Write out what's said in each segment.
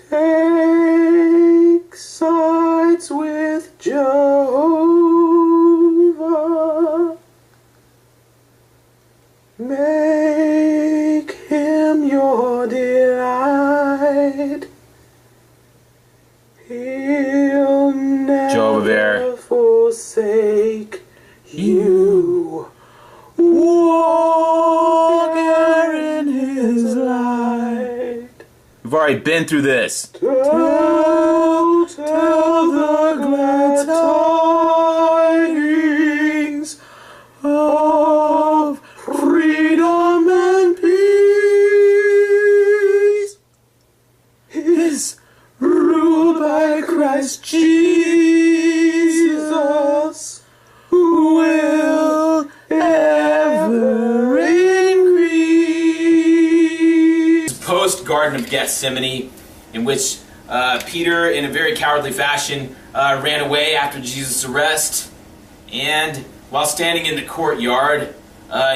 take sides with Jehovah. Make him your delight. He'll never forsake you. Walk in his light. We've already been through this. Tell the glad tidings of freedom and peace. His rule by Christ Jesus will ever increase. Post Garden of Gethsemane, in which Peter, in a very cowardly fashion, ran away after Jesus' arrest, and while standing in the courtyard,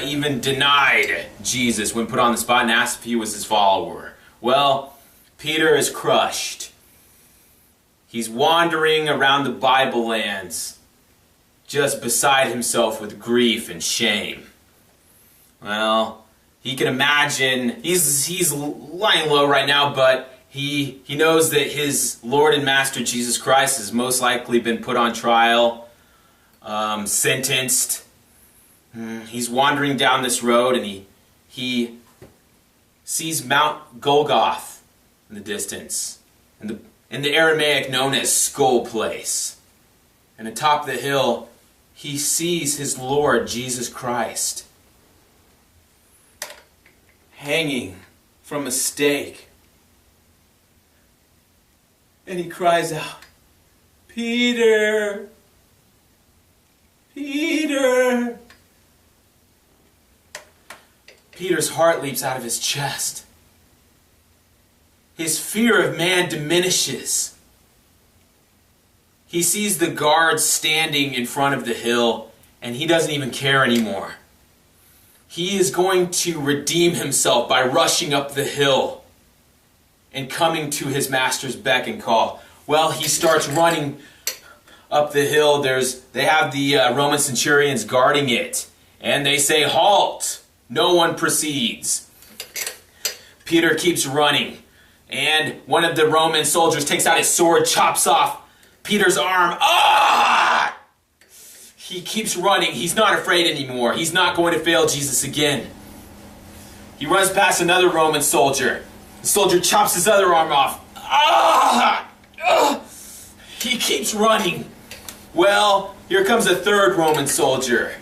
even denied Jesus when put on the spot and asked if he was his follower. Well, Peter is crushed. He's wandering around the Bible lands, just beside himself with grief and shame. Well, he can imagine, he's lying low right now, but he knows that his Lord and Master Jesus Christ has most likely been put on trial, sentenced. He's wandering down this road, and he sees Mount Golgoth in the distance, in the Aramaic known as Skull Place. And atop the hill, he sees his Lord Jesus Christ hanging from a stake. And he cries out, "Peter! Peter!" Peter's heart leaps out of his chest. His fear of man diminishes. He sees the guards standing in front of the hill, and he doesn't even care anymore. He is going to redeem himself by rushing up the hill and coming to his master's beck and call. Well, he starts running up the hill. They have the Roman centurions guarding it, and they say, "Halt!" No one proceeds. Peter keeps running, and one of the Roman soldiers takes out his sword, chops off Peter's arm. Ah! He keeps running. He's not afraid anymore. He's not going to fail Jesus again. He runs past another Roman soldier. The soldier chops his other arm off. Ah! Ah! He keeps running. Well, here comes a third Roman soldier,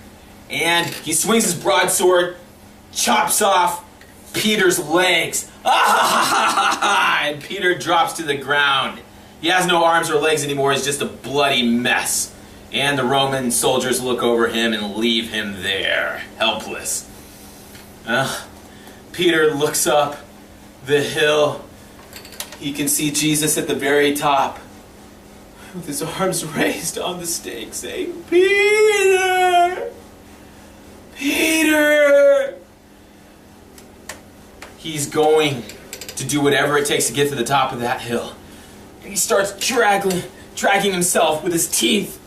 and he swings his broadsword, chops off Peter's legs. Ah! And Peter drops to the ground. He has no arms or legs anymore. He's just a bloody mess. And the Roman soldiers look over him and leave him there, helpless. Peter looks up the hill. He can see Jesus at the very top, with his arms raised on the stake, saying, "Peter! Peter!" He's going to do whatever it takes to get to the top of that hill. And he starts dragging himself with his teeth.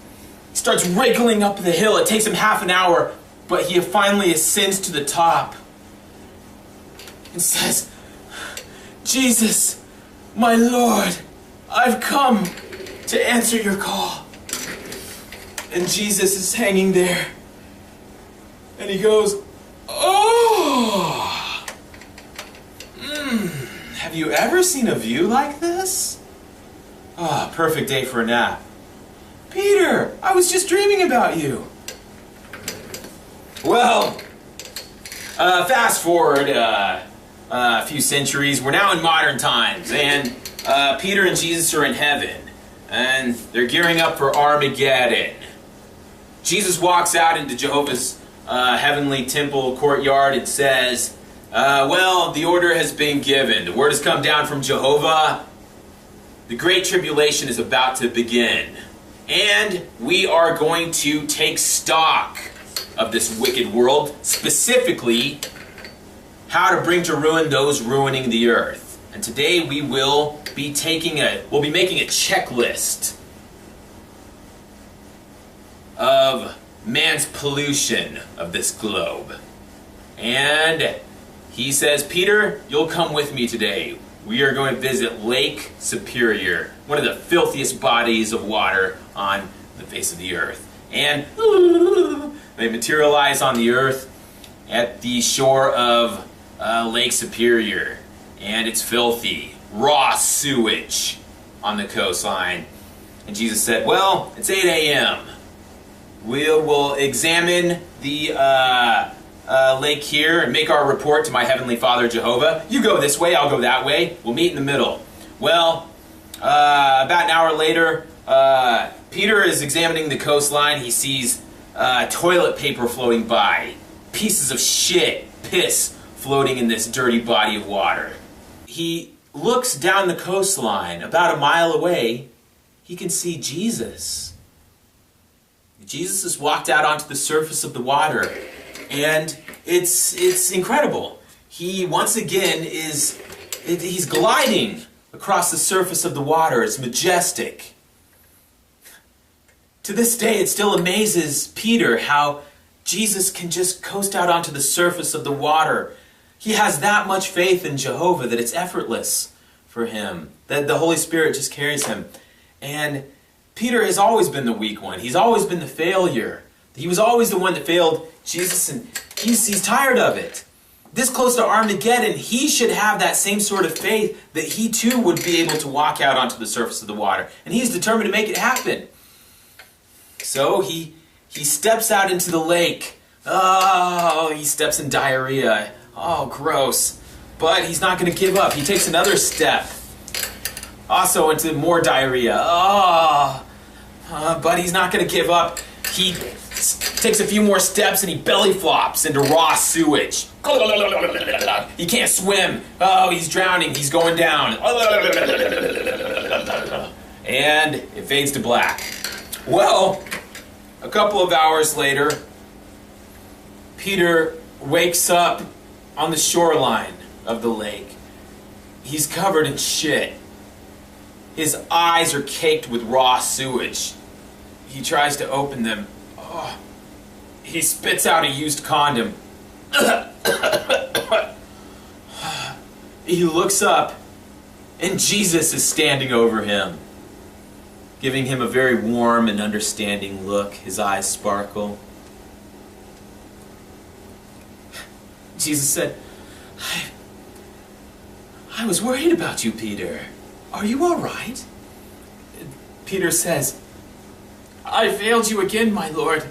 He starts wriggling up the hill. It takes him half an hour, but he finally ascends to the top and says, "Jesus, my Lord, I've come to answer your call." And Jesus is hanging there. And he goes, "Oh! Have you ever seen a view like this? Ah, perfect day for a nap. Peter, I was just dreaming about you." Well, fast forward a few centuries. We're now in modern times, and Peter and Jesus are in heaven, and they're gearing up for Armageddon. Jesus walks out into Jehovah's heavenly temple courtyard and says, well, the order has been given. The word has come down from Jehovah. The Great Tribulation is about to begin. And we are going to take stock of this wicked world, specifically how to bring to ruin those ruining the earth. And today we will be making a checklist of man's pollution of this globe. And he says, Peter, you'll come with me today. We are going to visit Lake Superior, one of the filthiest bodies of water on the face of the earth. And they materialize on the earth at the shore of Lake Superior. And it's filthy, raw sewage on the coastline. And Jesus said, well, it's 8 a.m. We'll examine the lake here and make our report to my Heavenly Father Jehovah. You go this way, I'll go that way. We'll meet in the middle. Well, about an hour later, Peter is examining the coastline. He sees toilet paper floating by. Pieces of shit, piss, floating in this dirty body of water. He looks down the coastline. About a mile away, he can see Jesus. Jesus has walked out onto the surface of the water, and it's incredible. He once again he's gliding across the surface of the water. It's majestic. To this day, it still amazes Peter how Jesus can just coast out onto the surface of the water. He has that much faith in Jehovah that it's effortless for him, that the Holy Spirit just carries him. And Peter has always been the weak one. He's always been the failure. He was always the one that failed Jesus, and he's tired of it. This close to Armageddon, he should have that same sort of faith that he too would be able to walk out onto the surface of the water. And he's determined to make it happen. So he steps out into the lake. Oh, he steps in diarrhea. Oh, gross. But he's not going to give up. He takes another step. Also into more diarrhea. Oh, but he's not going to give up. He takes a few more steps and he belly flops into raw sewage. He can't swim. Oh, he's drowning. He's going down. And it fades to black. Well, a couple of hours later, Peter wakes up on the shoreline of the lake. He's covered in shit. His eyes are caked with raw sewage. He tries to open them. Oh, he spits out a used condom. He looks up, and Jesus is standing over him, giving him a very warm and understanding look. His eyes sparkle. Jesus said, I was worried about you, Peter. Are you all right? Peter says, I failed you again, my Lord.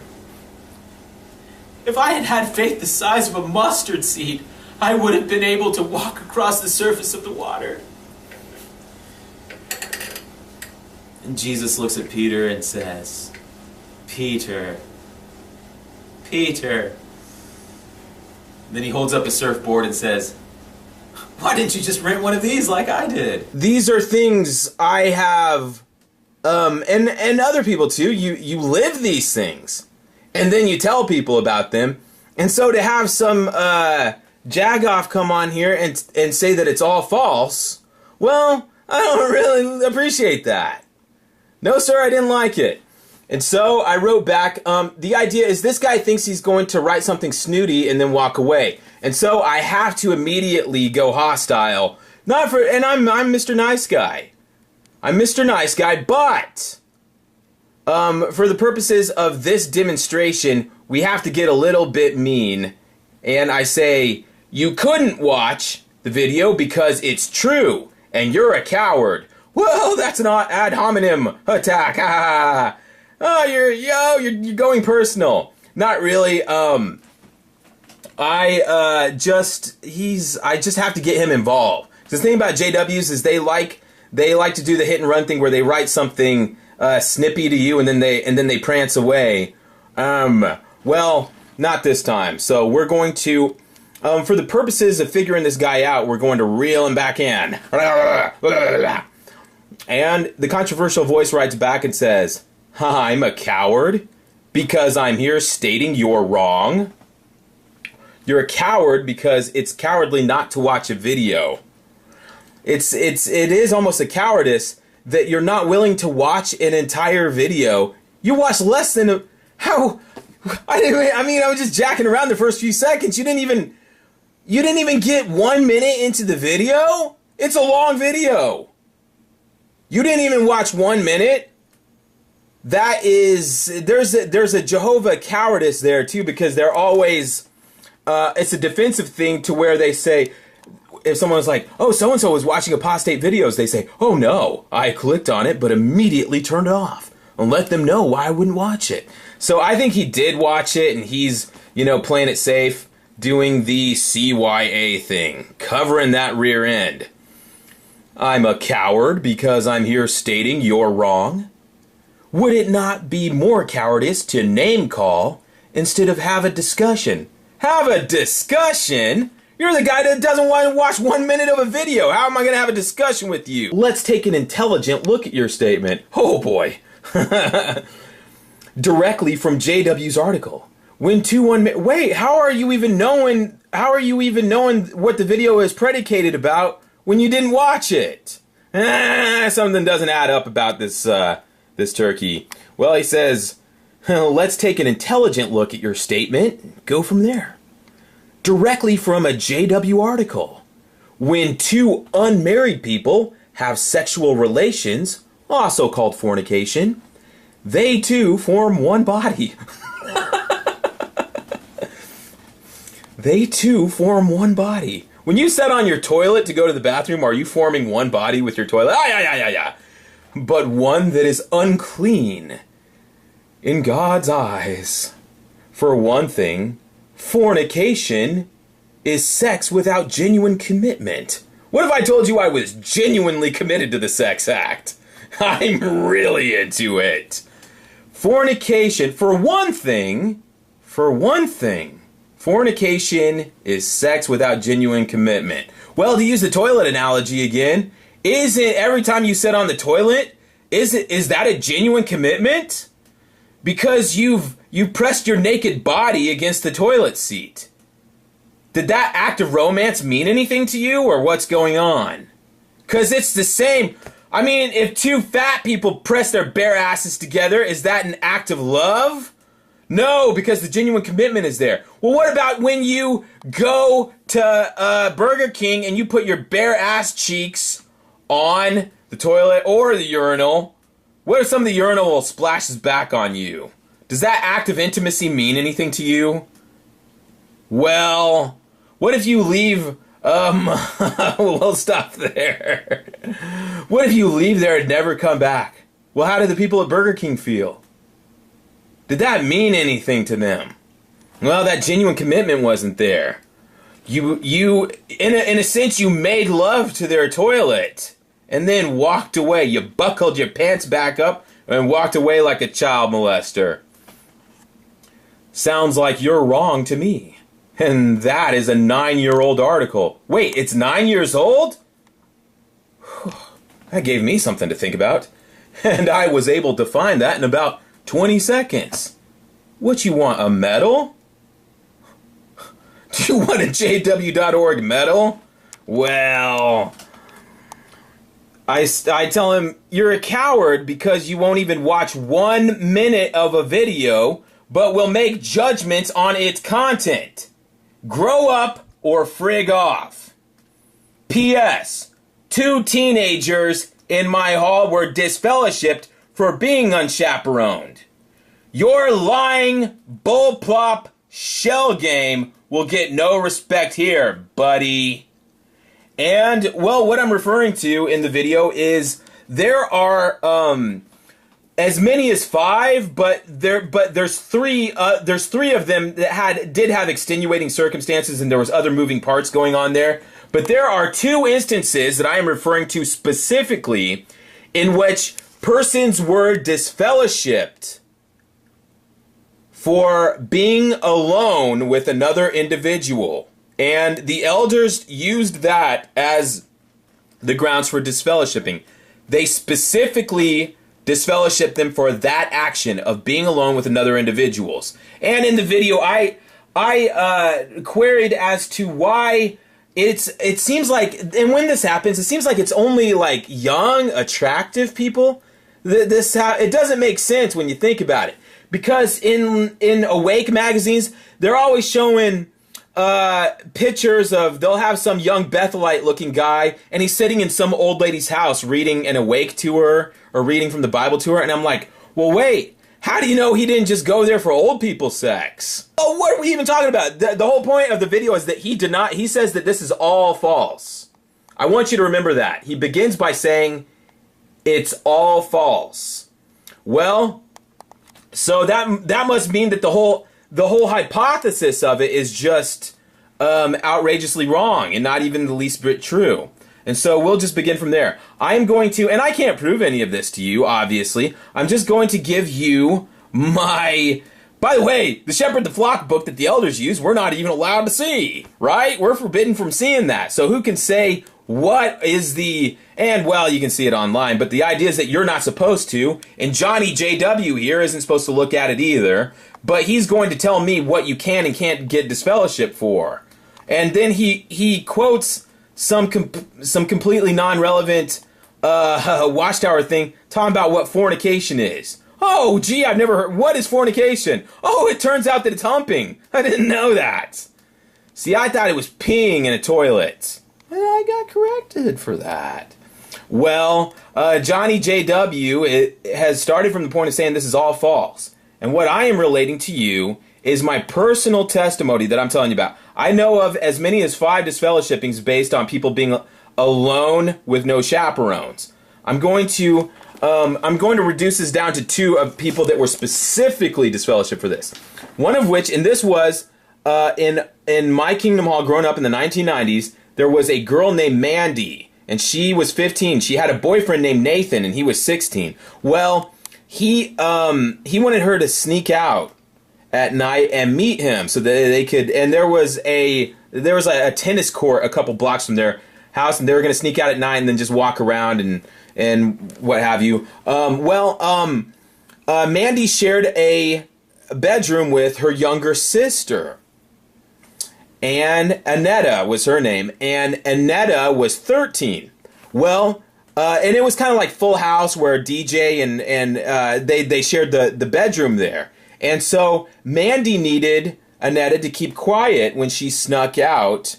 If I had had faith the size of a mustard seed, I would have been able to walk across the surface of the water. And Jesus looks at Peter and says, Peter, Peter. And then he holds up a surfboard and says, why didn't you just rent one of these like I did? These are things I have, and other people too. You live these things, and then you tell people about them. And so to have some jagoff come on here and say that it's all false, well, I don't really appreciate that. No, sir, I didn't like it. And so I wrote back, the idea is this guy thinks he's going to write something snooty and then walk away. And so I have to immediately go hostile. And I'm Mr. Nice Guy. I'm Mr. Nice Guy, but for the purposes of this demonstration, we have to get a little bit mean. And I say, you couldn't watch the video because it's true, and you're a coward. Well, that's not ad hominem attack. Oh, you're going personal. Not really. I just have to get him involved. The thing about JWs is they like to do the hit and run thing where they write something snippy to you and then they prance away. Well, not this time. So we're going to, for the purposes of figuring this guy out, we're going to reel him back in. And the controversial voice writes back and says, I'm a coward because I'm here stating you're wrong. You're a coward because it's cowardly not to watch a video. it is almost a cowardice that you're not willing to watch an entire video. You watched less than how. I was just jacking around the first few seconds. You didn't even get 1 minute into the video. It's a long video. You didn't even watch 1 minute. That is, there's a Jehovah cowardice there too, because they're always, it's a defensive thing to where they say, if someone's like, oh, so-and-so was watching apostate videos, they say, oh no, I clicked on it, but immediately turned it off and let them know why I wouldn't watch it. So I think he did watch it, and he's, playing it safe, doing the CYA thing, covering that rear end. I'm a coward because I'm here stating you're wrong. Would it not be more cowardice to name call instead of have a discussion? Have a discussion? You're the guy that doesn't want to watch 1 minute of a video. How am I going to have a discussion with you? Let's take an intelligent look at your statement. Oh boy. Directly from JW's article. Wait, how are you even knowing what the video is predicated about when you didn't watch it? Something doesn't add up about this turkey. Well, he says, let's take an intelligent look at your statement. Go from there. Directly from a JW article. When two unmarried people have sexual relations, also called fornication, they too form one body. They too form one body. When you sit on your toilet to go to the bathroom, are you forming one body with your toilet? But one that is unclean in God's eyes. For one thing, fornication is sex without genuine commitment. What if I told you I was genuinely committed to the sex act? I'm really into it. Fornication, for one thing, fornication is sex without genuine commitment. Well, to use the toilet analogy again, isn't every time you sit on the toilet, is that a genuine commitment? Because you've pressed your naked body against the toilet seat. Did that act of romance mean anything to you, or what's going on? Because it's the same. I mean, if two fat people press their bare asses together, is that an act of love? No, because the genuine commitment is there. Well, what about when you go to Burger King and you put your bare ass cheeks on the toilet or the urinal? What if some of the urinal splashes back on you? Does that act of intimacy mean anything to you? Well, what if you leave... we'll stop there. What if you leave there and never come back? Well, how did the people at Burger King feel? Did that mean anything to them? Well, that genuine commitment wasn't there. You in a sense, you made love to their toilet and then walked away. You buckled your pants back up and walked away like a child molester. Sounds like you're wrong to me. And that is a 9-year-old article. Wait, it's 9 years old? That gave me something to think about. And I was able to find that in about 20 seconds. What you want, a medal? Do you want a JW.org medal? Well, I tell him, you're a coward because you won't even watch 1 minute of a video, but will make judgments on its content. Grow up or frig off. P.S. 2 teenagers in my hall were disfellowshipped for being unchaperoned. Your lying, bullplop shell game will get no respect here, buddy. And, well, what I'm referring to in the video is there are as many as 5, but there's 3 of them that did have extenuating circumstances, and there was other moving parts going on there. But there are 2 instances that I am referring to specifically in which persons were disfellowshipped for being alone with another individual. And the elders used that as the grounds for disfellowshipping. They specifically disfellowshipped them for that action of being alone with another individuals. And in the video, I queried as to why it seems like, and when this happens, it seems like it's only like young, attractive people. It doesn't make sense when you think about it, because in Awake magazines, they're always showing pictures of, they'll have some young Bethelite looking guy, and he's sitting in some old lady's house reading an Awake to her, or reading from the Bible to her, and I'm like, well, wait, how do you know he didn't just go there for old people sex? Oh, what are we even talking about? The whole point of the video is that he says that this is all false. I want you to remember that. He begins by saying, it's all false. Well, so that must mean that the whole hypothesis of it is just outrageously wrong and not even the least bit true. And so we'll just begin from there. I am going to, and I can't prove any of this to you, obviously. I'm just going to give you my, by the way, the Shepherd the Flock book that the elders use, we're not even allowed to see, right? We're forbidden from seeing that. So who can say what is the, and well, you can see it online, but the idea is that you're not supposed to, and Johnny JW here isn't supposed to look at it either, but he's going to tell me what you can and can't get disfellowship for. And then he quotes some completely non-relevant Watchtower thing talking about what fornication is. Oh, gee, I've never heard. What is fornication? Oh, it turns out that it's humping. I didn't know that. See, I thought it was peeing in a toilet. And I got corrected for that. Well, Johnny JW has started from the point of saying this is all false. And what I am relating to you is my personal testimony that I'm telling you about. I know of as many as 5 disfellowshippings based on people being alone with no chaperones. I'm going to reduce this down to 2 of people that were specifically disfellowshipped for this. One of which, and this was in my Kingdom Hall growing up in the 1990s, there was a girl named Mandy, and she was 15. She had a boyfriend named Nathan, and he was 16. Well, he wanted her to sneak out at night and meet him so that they could, and there was a tennis court a couple blocks from their house, and they were going to sneak out at night and then just walk around and what have you. Mandy shared a bedroom with her younger sister, and Annetta was her name, and Annetta was 13. Well, and it was kind of like Full House where DJ and they shared the bedroom there. And so Mandy needed Annetta to keep quiet when she snuck out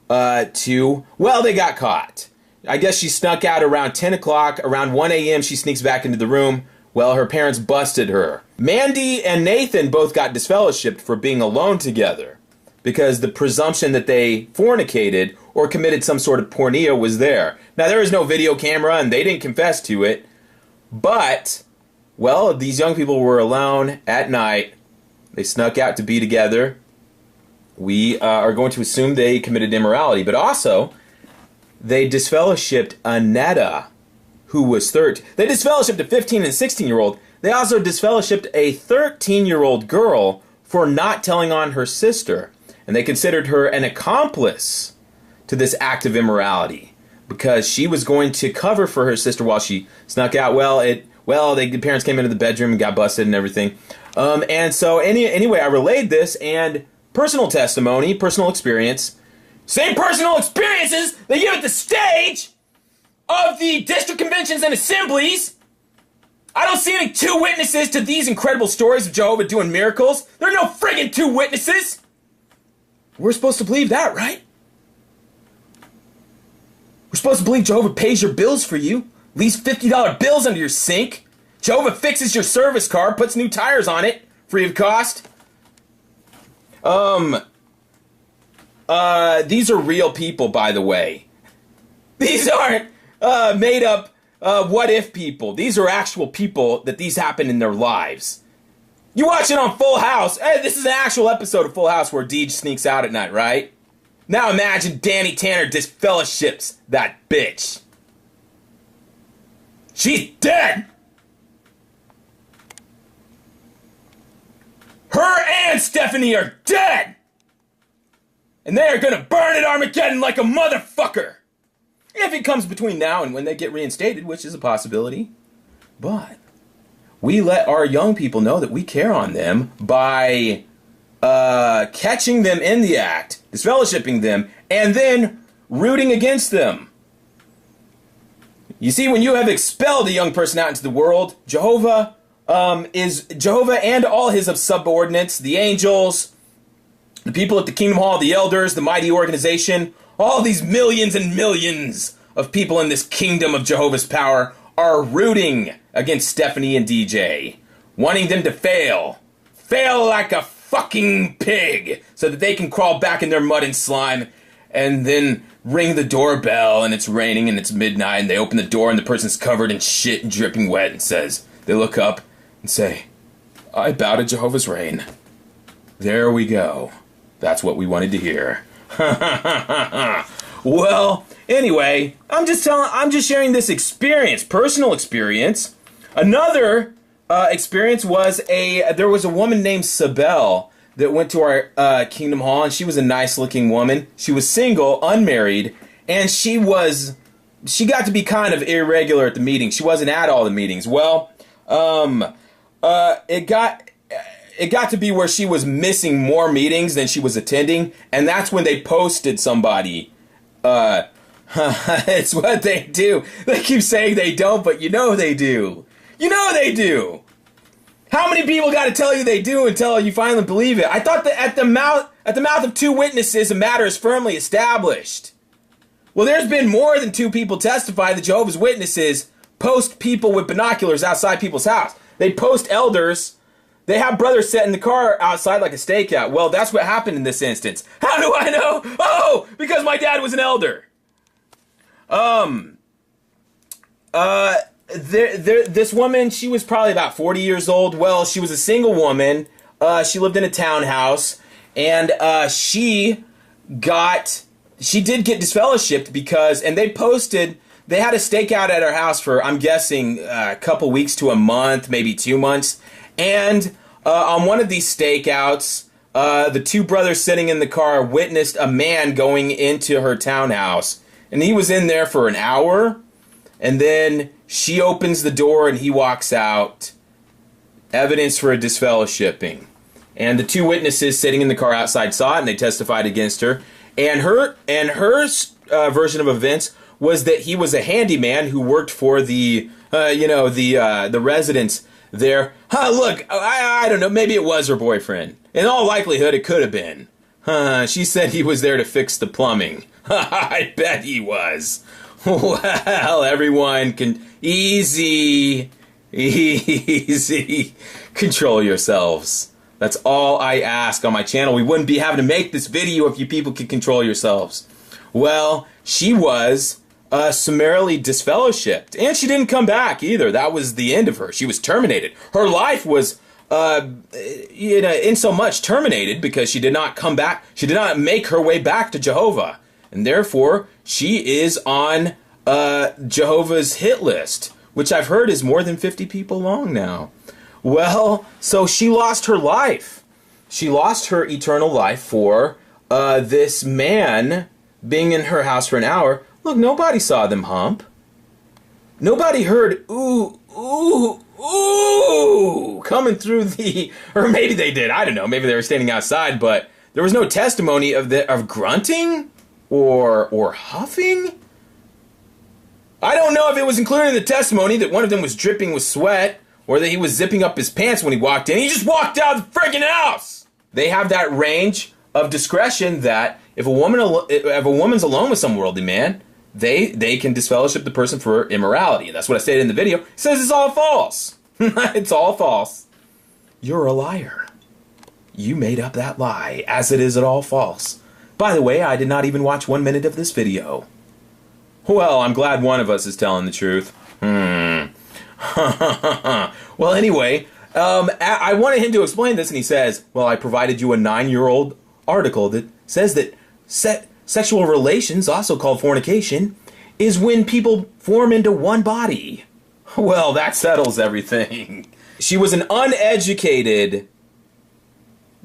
well, they got caught. I guess she snuck out around 10 o'clock. Around 1 a.m. she sneaks back into the room. Well, her parents busted her. Mandy and Nathan both got disfellowshipped for being alone together because the presumption that they fornicated or committed some sort of pornea was there. Now, there was no video camera and they didn't confess to it, but well, these young people were alone at night. They snuck out to be together. We are going to assume they committed immorality, but also they disfellowshipped Annetta, who was 13. They disfellowshipped a 15 and 16-year-old. They also disfellowshipped a 13-year-old girl for not telling on her sister, and they considered her an accomplice to this act of immorality because she was going to cover for her sister while she snuck out. The parents came into the bedroom and got busted and everything. And so anyway, I relayed this, and personal testimony, personal experience, same personal experiences they give at the stage of the district conventions and assemblies. I don't see any 2 witnesses to these incredible stories of Jehovah doing miracles. There are no friggin' 2 witnesses. We're supposed to believe that, right? We're supposed to believe Jehovah pays your bills for you. Leaves $50 bills under your sink. Jehovah fixes your service car, puts new tires on it, free of cost. These are real people, by the way. These aren't made up what if people. These are actual people that these happen in their lives. You watch it on Full House. Hey, this is an actual episode of Full House where Deej sneaks out at night, right? Now imagine Danny Tanner disfellowships that bitch. She's dead! Her and Stephanie are dead! And they are gonna burn at Armageddon like a motherfucker! If it comes between now and when they get reinstated, which is a possibility. But we let our young people know that we care on them by catching them in the act, disfellowshipping them, and then rooting against them. You see, when you have expelled a young person out into the world, Jehovah and all his subordinates, the angels, the people at the Kingdom Hall, the elders, the mighty organization, all these millions and millions of people in this kingdom of Jehovah's power are rooting against Stephanie and DJ, wanting them to fail like a fucking pig, so that they can crawl back in their mud and slime, and then ring the doorbell, and it's raining, and it's midnight, and they open the door, and the person's covered in shit and dripping wet, and they look up and say, "I bow to Jehovah's reign." There we go. That's what we wanted to hear. Well, anyway, I'm just sharing this experience, personal experience. Another experience was there was a woman named Sabelle that went to our Kingdom Hall, and she was a nice-looking woman. She was single, unmarried, and she got to be kind of irregular at the meetings. She wasn't at all the meetings. Well, it got to be where she was missing more meetings than she was attending, and that's when they posted somebody. It's what they do. They keep saying they don't, but you know they do. You know they do. How many people got to tell you they do until you finally believe it? I thought that at the mouth of two witnesses, a matter is firmly established. Well, there's been more than two people testify that Jehovah's Witnesses post people with binoculars outside people's house. They post elders. They have brothers set in the car outside like a stakeout. Well, that's what happened in this instance. How do I know? Oh, because my dad was an elder. This woman, she was probably about 40 years old. Well, she was a single woman. She lived in a townhouse, and she did get disfellowshipped because, and they had a stakeout at her house for, I'm guessing, a couple weeks to a month, maybe 2 months. And on one of these stakeouts, the two brothers sitting in the car witnessed a man going into her townhouse. And he was in there for an hour. And then she opens the door and he walks out. Evidence for a disfellowshipping. And the two witnesses sitting in the car outside saw it, and they testified against her. And her version of events was that he was a handyman who worked for the residents there. Look, I don't know, maybe it was her boyfriend. In all likelihood, it could have been. She said he was there to fix the plumbing. I bet he was. Well, everyone can easy control yourselves. That's all I ask on my channel. We wouldn't be having to make this video if you people could control yourselves. Well, she was summarily disfellowshipped, and she didn't come back either. That was the end of her. She was terminated. Her life was in so much terminated because she did not come back. She did not make her way back to Jehovah, and therefore she is on Jehovah's hit list, which I've heard is more than 50 people long now. Well, so she lost her life. She lost her eternal life for this man being in her house for an hour. Look, nobody saw them hump. Nobody heard ooh, ooh, ooh coming through the, or maybe they did. I don't know. Maybe they were standing outside, but there was no testimony of grunting or huffing. I don't know if it was included in the testimony that one of them was dripping with sweat, or that he was zipping up his pants when he walked in. He just walked out of the freaking house. They have that range of discretion that if a woman's alone with some worldly man, they can disfellowship the person for immorality. That's what I stated in the video. It says it's all false. It's all false. You're a liar. You made up that lie, as it is all false. By the way, I did not even watch 1 minute of this video. Well, I'm glad one of us is telling the truth. Well, anyway, I wanted him to explain this, and he says, well, I provided you a 9-year-old article that says that sexual relations, also called fornication, is when people form into one body. Well, that settles everything. She was an uneducated...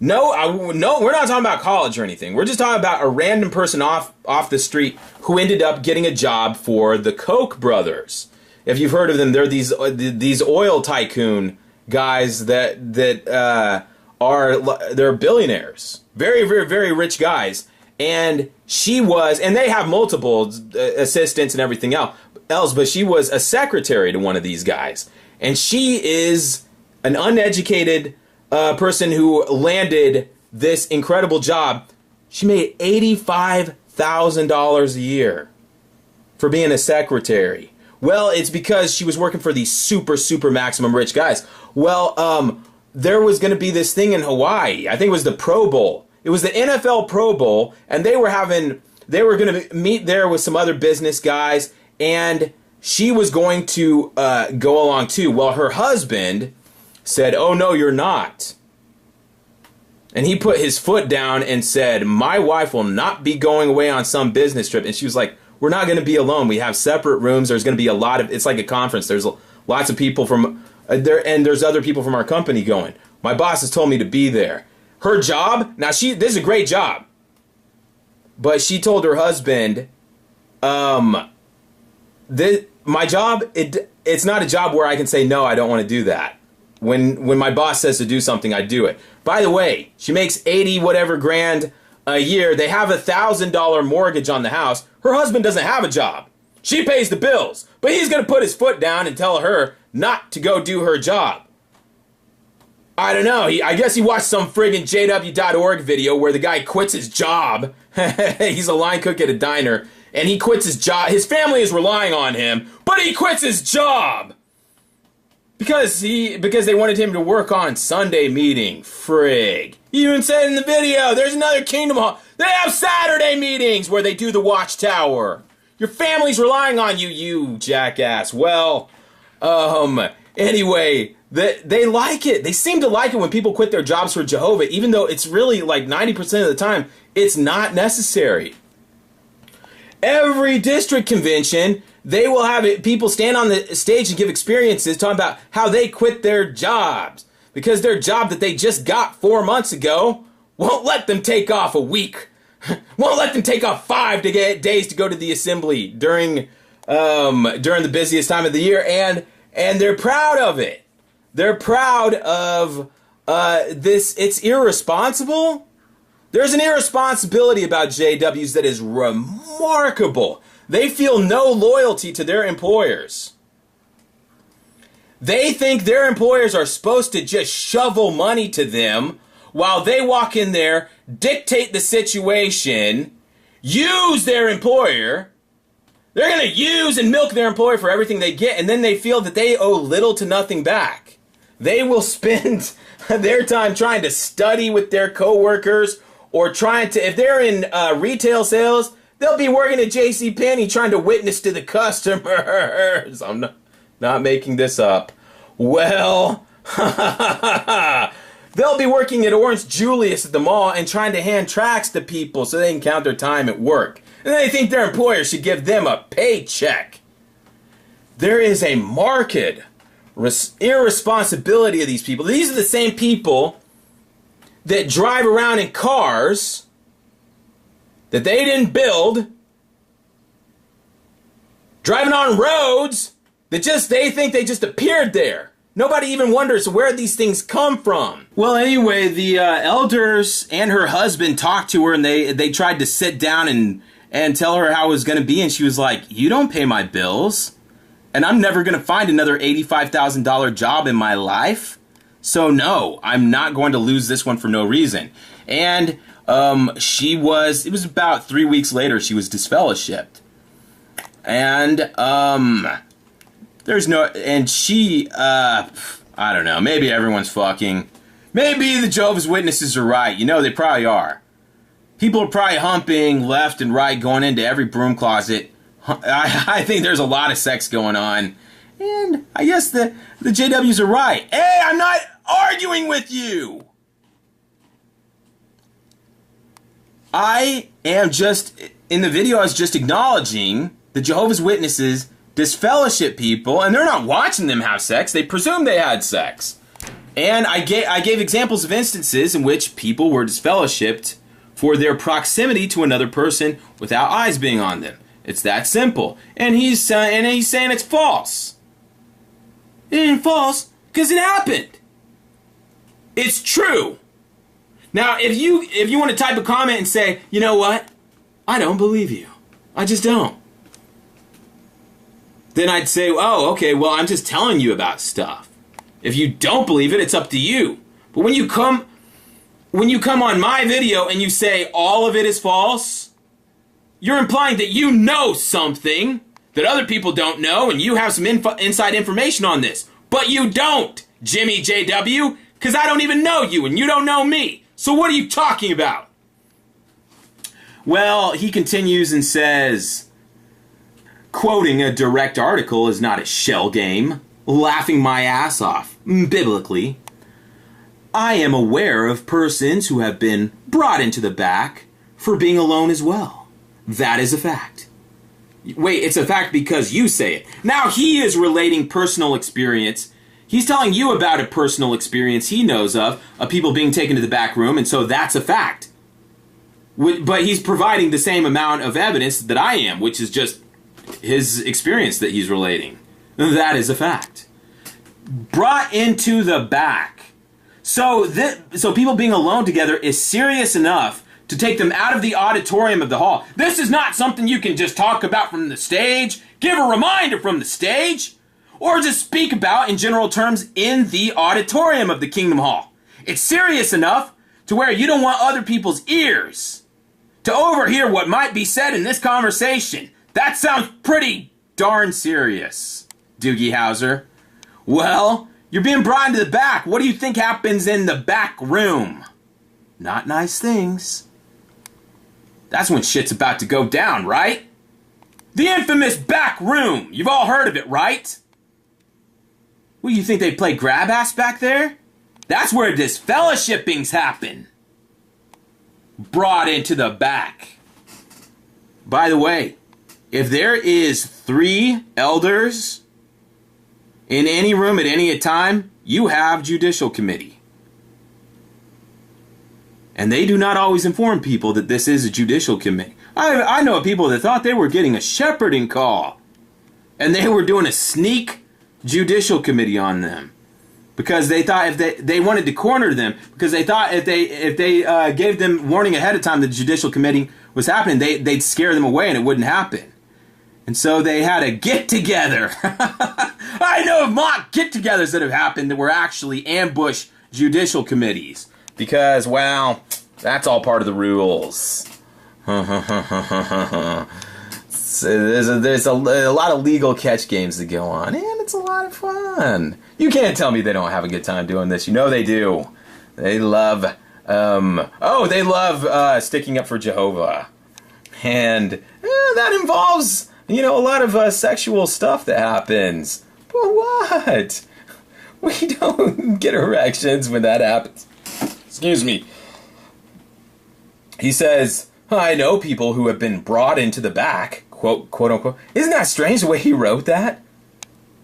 No, we're not talking about college or anything. We're just talking about a random person off the street who ended up getting a job for the Koch brothers. If you've heard of them, they're these oil tycoon guys that they're billionaires, very, very, very rich guys, And she was, and they have multiple assistants and everything else, but she was a secretary to one of these guys. And she is an uneducated person who landed this incredible job. She made $85,000 a year for being a secretary. Well, it's because she was working for these super, super maximum rich guys. Well, there was going to be this thing in Hawaii. I think it was the Pro Bowl. It was the NFL Pro Bowl, and they were going to meet there with some other business guys, and she was going to go along too. Well, her husband said, "Oh, no, you're not." And he put his foot down and said, "My wife will not be going away on some business trip." And she was like, "We're not going to be alone. We have separate rooms. There's going to be it's like a conference. There's lots of people from there, and there's other people from our company going. My boss has told me to be there." Her job, now this is a great job, but she told her husband, my job, it's not a job where I can say, no, I don't want to do that. When my boss says to do something, I do it. By the way, she makes 80 whatever grand a year. They have $1,000 mortgage on the house. Her husband doesn't have a job. She pays the bills, but he's going to put his foot down and tell her not to go do her job. I don't know. I guess he watched some friggin' JW.org video where the guy quits his job. He's a line cook at a diner, and he quits his job. His family is relying on him, but he quits his job because they wanted him to work on Sunday meeting. Frig. He even said in the video, there's another Kingdom Hall. They have Saturday meetings where they do the Watchtower. Your family's relying on you, you jackass. Well, anyway, they like it. They seem to like it when people quit their jobs for Jehovah, even though it's really like 90% of the time, it's not necessary. Every district convention, they will have people stand on the stage and give experiences talking about how they quit their jobs because their job that they just got 4 months ago won't let them take off a week. Won't let them take off 5 days to go to the assembly during the busiest time of the year, and they're proud of it. They're proud of this. It's irresponsible. There's an irresponsibility about JWs that is remarkable. They feel no loyalty to their employers. They think their employers are supposed to just shovel money to them while they walk in there, dictate the situation, use their employer. They're going to use and milk their employer for everything they get, and then they feel that they owe little to nothing back. They will spend their time trying to study with their coworkers or trying to, if they're in retail sales, they'll be working at JCPenney trying to witness to the customers. I'm not making this up. Well, they'll be working at Orange Julius at the mall and trying to hand tracts to people so they can count their time at work. And they think their employer should give them a paycheck. There is a marked irresponsibility of these people. These are the same people that drive around in cars that they didn't build, driving on roads that they think they just appeared there. Nobody even wonders where these things come from. Well, anyway, the elders and her husband talked to her, and they tried to sit down and tell her how it was going to be, and she was like, "You don't pay my bills, and I'm never going to find another $85,000 job in my life, so no, I'm not going to lose this one for no reason." And it was about 3 weeks later, she was disfellowshipped. And I don't know, maybe everyone's fucking. Maybe the Jehovah's Witnesses are right. You know, they probably are. People are probably humping left and right, going into every broom closet. I think there's a lot of sex going on. And I guess the JWs are right. Hey, I'm not arguing with you. I am just, in the video, I was just acknowledging the Jehovah's Witnesses disfellowship people, and they're not watching them have sex. They presume they had sex. And I gave examples of instances in which people were disfellowshipped for their proximity to another person without eyes being on them. It's that simple. And he's saying it's false. It ain't false because it happened. It's true. Now, if you want to type a comment and say, you know what? I don't believe you. I just don't. Then I'd say, oh, okay, well, I'm just telling you about stuff. If you don't believe it, it's up to you. But when you come on my video and you say all of it is false, you're implying that you know something that other people don't know, and you have some inside information on this. But you don't, Jimmy JW, because I don't even know you, and you don't know me. So what are you talking about? Well, he continues and says, quoting a direct article is not a shell game. Laughing my ass off, biblically. I am aware of persons who have been brought into the back for being alone as well. That is a fact. Wait, it's a fact because you say it. Now he is relating personal experience. He's telling you about a personal experience he knows of people being taken to the back room, and so that's a fact. But he's providing the same amount of evidence that I am, which is just his experience that he's relating. That is a fact. Brought into the back. So people being alone together is serious enough to take them out of the auditorium of the hall. This is not something you can just talk about from the stage, give a reminder from the stage, or just speak about in general terms in the auditorium of the Kingdom Hall. It's serious enough to where you don't want other people's ears to overhear what might be said in this conversation. That sounds pretty darn serious. Doogie Howser. Well, you're being brought into the back. What do you think happens in the back room? Not nice things. That's when shit's about to go down, right? The infamous back room. You've all heard of it, right? What, you think they play grab ass back there? That's where disfellowshippings happen. Brought into the back. By the way, if there is 3 elders in any room at any time, you have judicial committee. And they do not always inform people that this is a judicial committee. I know people that thought they were getting a shepherding call. And they were doing a sneak judicial committee on them. Because they thought if they wanted to corner them. Because they thought if they gave them warning ahead of time that the judicial committee was happening, they'd scare them away and it wouldn't happen. And so they had a get-together. I know of mock get-togethers that have happened that were actually ambush judicial committees. Because, well, that's all part of the rules. There's a lot of legal catch games that go on, and it's a lot of fun. You can't tell me they don't have a good time doing this. You know they do. They love, they love sticking up for Jehovah. And that involves, a lot of sexual stuff that happens. But what? We don't get erections when that happens. Excuse me. He says, I know people who have been brought into the back, quote unquote. Isn't that strange the way he wrote that?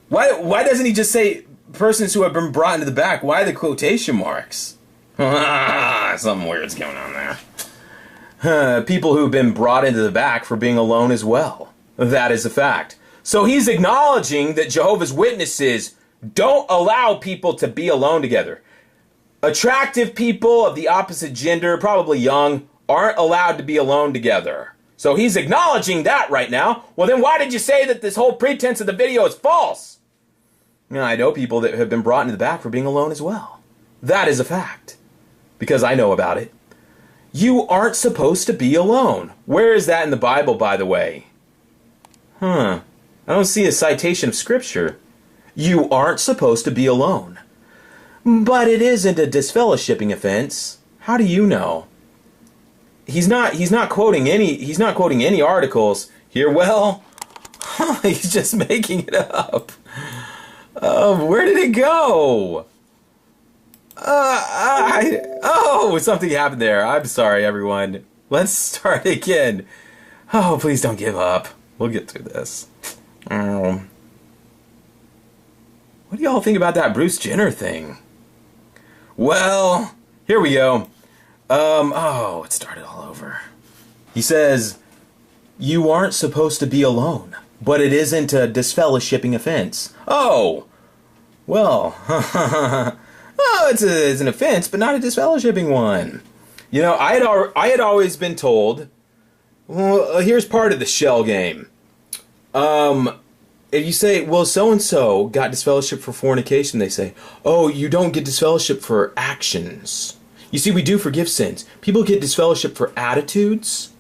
Why doesn't he just say persons who have been brought into the back? Why the quotation marks? Something weird's going on there. People who've been brought into the back for being alone as well. That is a fact. So he's acknowledging that Jehovah's Witnesses don't allow people to be alone together. Attractive people of the opposite gender, probably young, aren't allowed to be alone together. So he's acknowledging that right now. Well, then why did you say that this whole pretense of the video is false? I know people that have been brought into the back for being alone as well. That is a fact. Because I know about it. You aren't supposed to be alone. Where is that in the Bible, by the way? I don't see a citation of scripture. You aren't supposed to be alone. But it isn't a disfellowshipping offense. How do you know? He's not quoting any articles here. Well, he's just making it up. Where did it go? Something happened there. I'm sorry, everyone. Let's start again. Oh, please don't give up. We'll get through this. What do y'all think about that Bruce Jenner thing? Well, here we go. It started all over. He says, you aren't supposed to be alone, but it isn't a disfellowshipping offense. Oh, well, it's an offense, but not a disfellowshipping one. You know, I had always been told, well, here's part of the shell game. If you say, well, so-and-so got disfellowship for fornication, they say, oh, you don't get disfellowship for actions. You see, we do forgive sins. People get disfellowship for attitudes.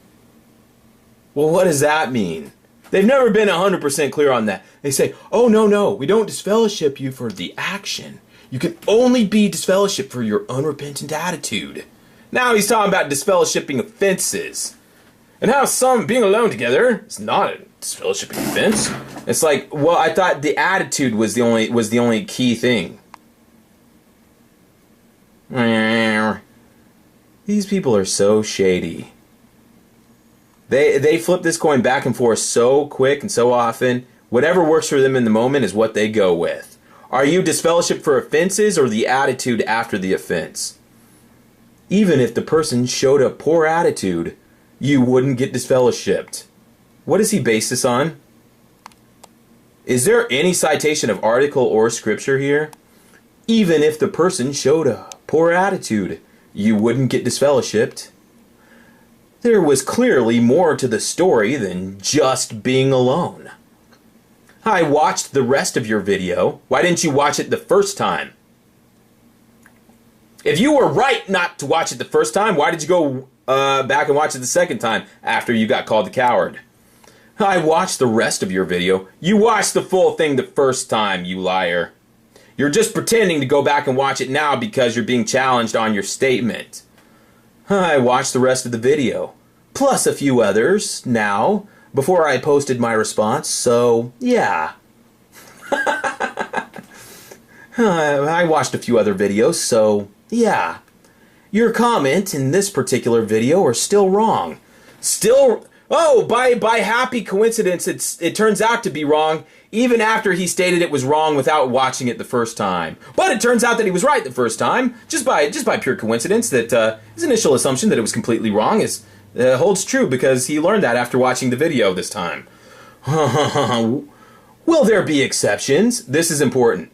Well, what does that mean? They've never been 100% clear on that. They say, oh, no, we don't disfellowship you for the action. You can only be disfellowship for your unrepentant attitude. Now he's talking about disfellowshipping offenses. And how some being alone together is not a disfellowshipping offense. It's like, well, I thought the attitude was the only key thing. These people are so shady. They flip this coin back and forth so quick and so often. Whatever works for them in the moment is what they go with. Are you disfellowship for offenses or the attitude after the offense? Even if the person showed a poor attitude, you wouldn't get disfellowshipped. What does he base this on? Is there any citation of article or scripture here? Even if the person showed a poor attitude, you wouldn't get disfellowshipped. There was clearly more to the story than just being alone. I watched the rest of your video. Why didn't you watch it the first time? If you were right not to watch it the first time, why did you go back and watch it the second time after you got called a coward? I watched the rest of your video. You watched the full thing the first time, you liar. You're just pretending to go back and watch it now because you're being challenged on your statement. I watched the rest of the video, plus a few others, now, before I posted my response, so, yeah. I watched a few other videos, so, yeah. Your comment in this particular video are still wrong. Oh, by happy coincidence, it turns out to be wrong, even after he stated it was wrong without watching it the first time. But it turns out that he was right the first time, just by pure coincidence, that his initial assumption that it was completely wrong holds true because he learned that after watching the video this time. Will there be exceptions? This is important.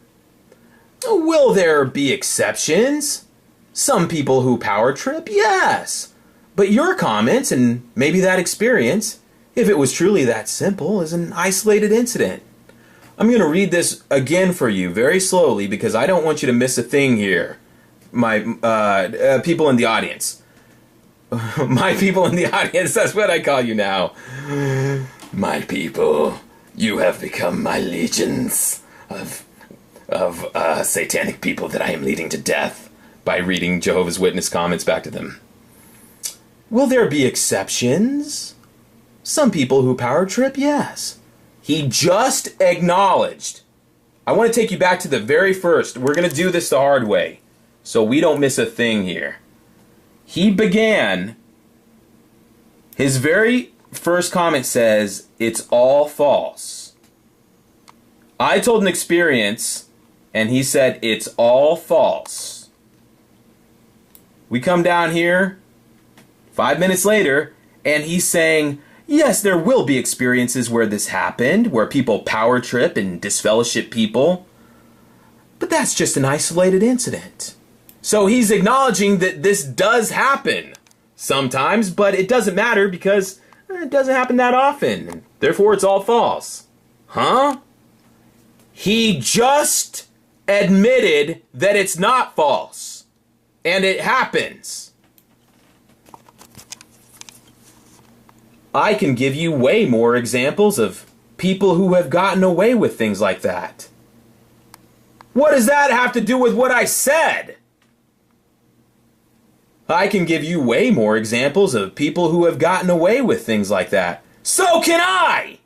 Will there be exceptions? Some people who power trip, yes. But your comments, and maybe that experience, if it was truly that simple, is an isolated incident. I'm going to read this again for you very slowly because I don't want you to miss a thing here. My people in the audience. My people in the audience, that's what I call you now. My people, you have become my legions of satanic people that I am leading to death by reading Jehovah's Witness comments back to them. Will there be exceptions? Some people who power trip, yes. He just acknowledged. I want to take you back to the very first. We're going to do this the hard way, so we don't miss a thing here. He began, his very first comment says, it's all false. I told an experience, and he said, it's all false. We come down here 5 minutes later, and he's saying, yes, there will be experiences where this happened, where people power trip and disfellowship people, but that's just an isolated incident. So he's acknowledging that this does happen sometimes, but it doesn't matter because it doesn't happen that often, and therefore it's all false. Huh? He just admitted that it's not false, and it happens. I can give you way more examples of people who have gotten away with things like that. What does that have to do with what I said? I can give you way more examples of people who have gotten away with things like that. So can I!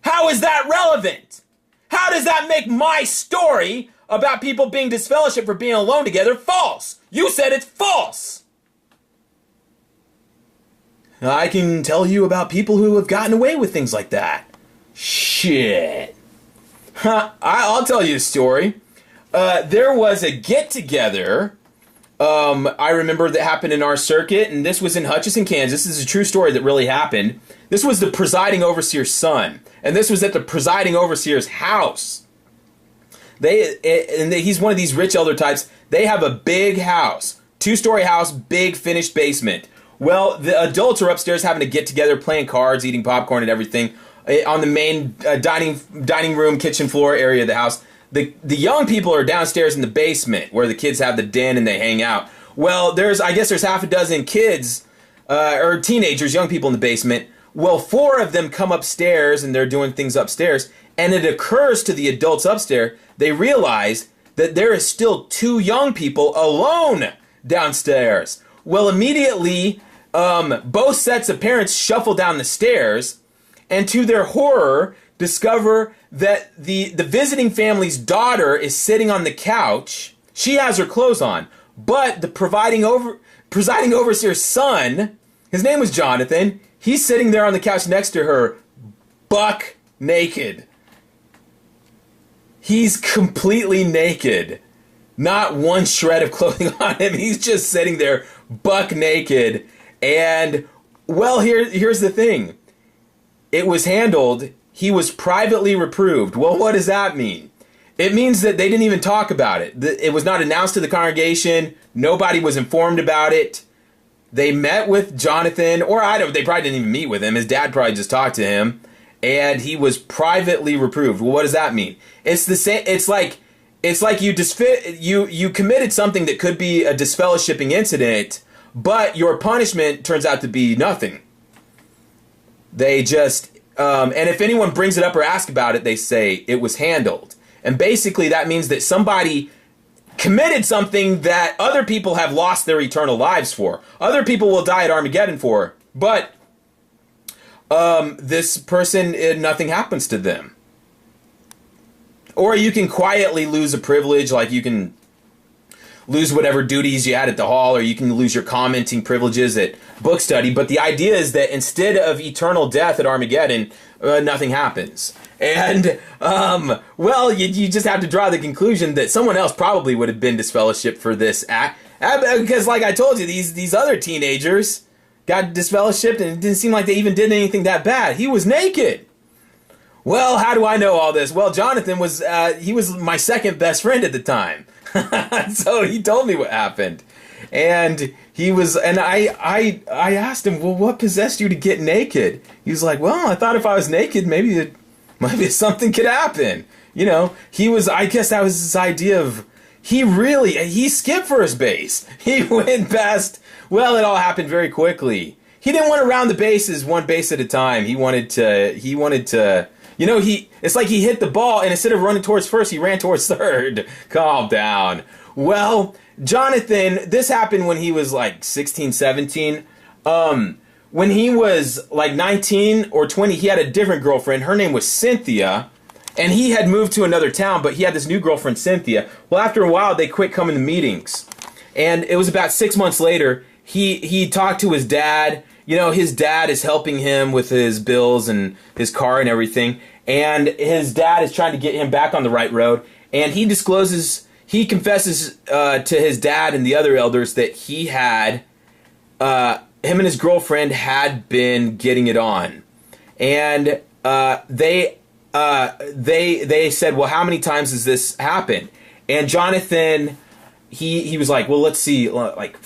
How is that relevant? How does that make my story about people being disfellowshipped for being alone together false? You said it's false! I can tell you about people who have gotten away with things like that. Shit. I'll tell you a story. There was a get-together, I remember, that happened in our circuit, and this was in Hutchinson, Kansas. This is a true story that really happened. This was the presiding overseer's son, and this was at the presiding overseer's house. He's one of these rich elder types. They have a big house, 2-story house, big finished basement. Well, the adults are upstairs having to get together, playing cards, eating popcorn and everything on the main dining room, kitchen floor area of the house. The young people are downstairs in the basement where the kids have the den and they hang out. Well, I guess there's half a dozen kids or teenagers, young people in the basement. Well, 4 of them come upstairs and they're doing things upstairs, and it occurs to the adults upstairs, they realize that there is still 2 young people alone downstairs. Well, immediately, both sets of parents shuffle down the stairs, and to their horror, discover that the visiting family's daughter is sitting on the couch. She has her clothes on, but the presiding overseer's son, his name was Jonathan, he's sitting there on the couch next to her, buck naked. He's completely naked. Not one shred of clothing on him. He's just sitting there, buck naked. And, well, here's the thing. It was handled. He was privately reproved. Well, what does that mean? It means that they didn't even talk about it. It was not announced to the congregation. Nobody was informed about it. They met with Jonathan, or they probably didn't even meet with him. His dad probably just talked to him, and he was privately reproved. Well, what does that mean? It's the same. It's like you committed something that could be a disfellowshipping incident, but your punishment turns out to be nothing. They just and if anyone brings it up or asks about it, they say it was handled. And basically, that means that somebody committed something that other people have lost their eternal lives for. Other people will die at Armageddon for, but this person, nothing happens to them. Or you can quietly lose a privilege, like you can lose whatever duties you had at the hall, or you can lose your commenting privileges at book study. But the idea is that instead of eternal death at Armageddon, nothing happens. And, well, you just have to draw the conclusion that someone else probably would have been disfellowshipped for this act. Because, like I told you, these other teenagers got disfellowshipped, and it didn't seem like they even did anything that bad. He was naked. Well, how do I know all this? Well, Jonathan was my second best friend at the time. So he told me what happened. And I asked him, well, what possessed you to get naked? He was like, well, I thought if I was naked, maybe something could happen. You know, I guess that was his idea of, he skipped first base. He went past, well, it all happened very quickly. He didn't want to round the bases 1 base at a time. He wanted to, you know, it's like he hit the ball, and instead of running towards first, he ran towards third. Calm down. Well, Jonathan, this happened when he was like 16, 17. When he was like 19 or 20, he had a different girlfriend. Her name was Cynthia, and he had moved to another town, but he had this new girlfriend, Cynthia. Well, after a while, they quit coming to meetings. And it was about 6 months later, he talked to his dad. You know, his dad is helping him with his bills and his car and everything. And his dad is trying to get him back on the right road. And he confesses to his dad and the other elders that him and his girlfriend had been getting it on. And they said, well, how many times has this happened? And Jonathan, he was like, well, let's see, like,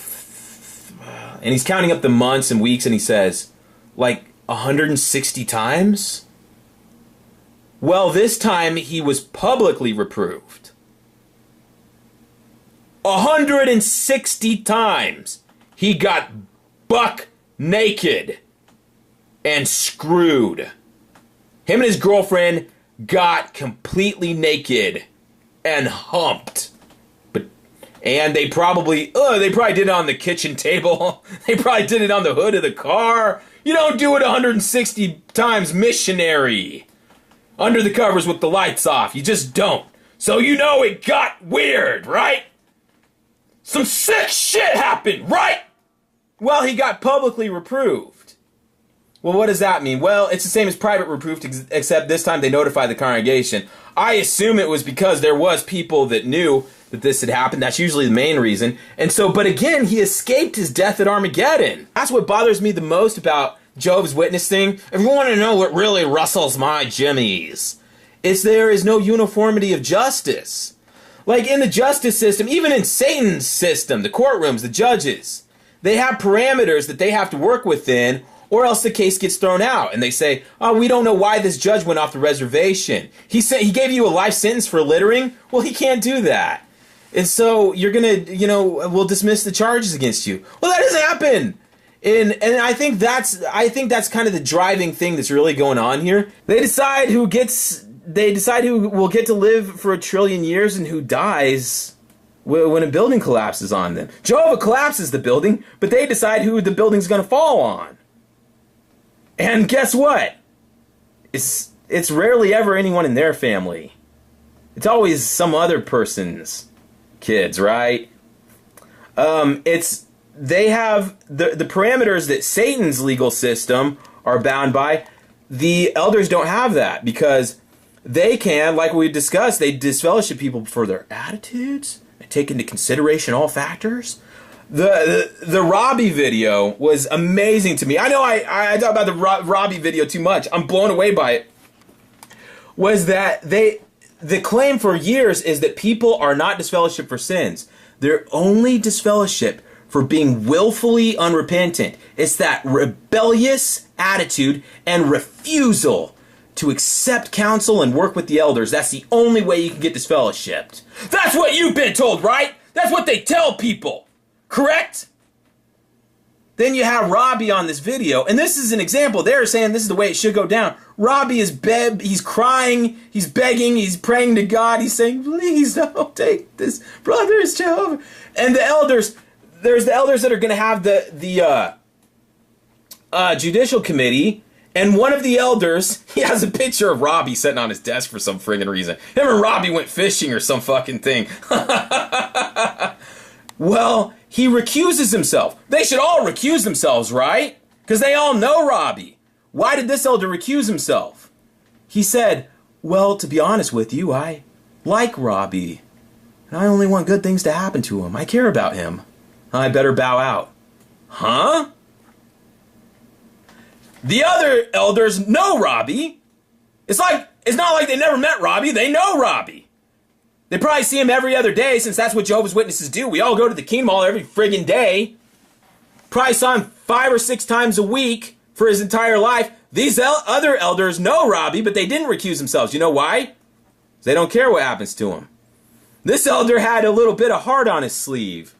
and he's counting up the months and weeks, and he says, like, 160 times? Well, this time he was publicly reproved. 160 times he got buck naked and screwed. Him and his girlfriend got completely naked and humped. And they probably did it on the kitchen table. They probably did it on the hood of the car. You don't do it 160 times, missionary. Under the covers with the lights off. You just don't. So you know it got weird, right? Some sick shit happened, right? Well, he got publicly reproved. Well, what does that mean? Well, it's the same as private reproof, except this time they notify the congregation. I assume it was because there was people that knew that this had happened. That's usually the main reason. And so, but again, he escaped his death at Armageddon. That's what bothers me the most about Jehovah's Witnessing. If you want to know what really rustles my jimmies, it's there is no uniformity of justice. Like in the justice system, even in Satan's system, the courtrooms, the judges, they have parameters that they have to work within, or else the case gets thrown out. And they say, oh, we don't know why this judge went off the reservation. He gave you a life sentence for littering? Well, he can't do that. And so you're going to, we'll dismiss the charges against you. Well, that doesn't happen. And I think that's kind of the driving thing that's really going on here. They decide who will get to live for 1 trillion years and who dies when a building collapses on them. Jehovah collapses the building, but they decide who the building's going to fall on. And guess what? It's rarely ever anyone in their family. It's always some other person's kids, right? They have the parameters that Satan's legal system are bound by. The elders don't have that because they can, like we discussed, they disfellowship people for their attitudes and take into consideration all factors. The Robbie video was amazing to me. I know I talk about the Robbie video too much. I'm blown away by it. Was that the claim for years is that people are not disfellowshipped for sins. They're only disfellowshipped for being willfully unrepentant. It's that rebellious attitude and refusal to accept counsel and work with the elders. That's the only way you can get disfellowshipped. That's what you've been told, right? That's what they tell people. Correct? Then you have Robbie on this video, and this is an example. They're saying this is the way it should go down. Robbie is he's crying, he's begging, he's praying to God, he's saying, please don't take this, brothers, Jehovah. And the elders, there's the elders that are going to have the judicial committee, and one of the elders, he has a picture of Robbie sitting on his desk for some friggin' reason. Him and Robbie went fishing or some fucking thing. Well, he recuses himself. They should all recuse themselves, right? Because they all know Robbie. Why did this elder recuse himself? He said, well, to be honest with you, I like Robbie. And I only want good things to happen to him. I care about him. I better bow out. Huh? The other elders know Robbie. It's not like they never met Robbie. They know Robbie. They probably see him every other day, since that's what Jehovah's Witnesses do. We all go to the Kingdom Hall every friggin' day. Probably saw him 5 or 6 times a week for his entire life. These other elders know Robbie, but they didn't recuse themselves. You know why? They don't care what happens to him. This elder had a little bit of heart on his sleeve.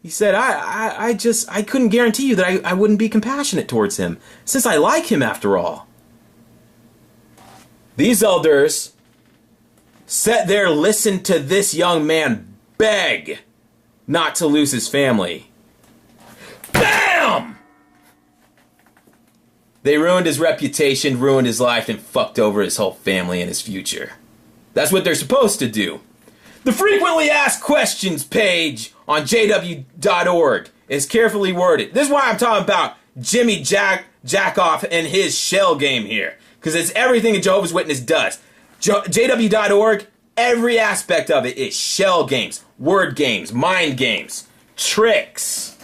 He said, I couldn't guarantee you that I wouldn't be compassionate towards him, since I like him after all. These elders sat there, listened to this young man beg not to lose his family. BAM! They ruined his reputation, ruined his life, and fucked over his whole family and his future. That's what they're supposed to do. The frequently asked questions page on jw.org is carefully worded. This is why I'm talking about Jimmy Jackoff and his shell game here. Because it's everything a Jehovah's Witness does. JW.org, every aspect of it is shell games, word games, mind games, tricks,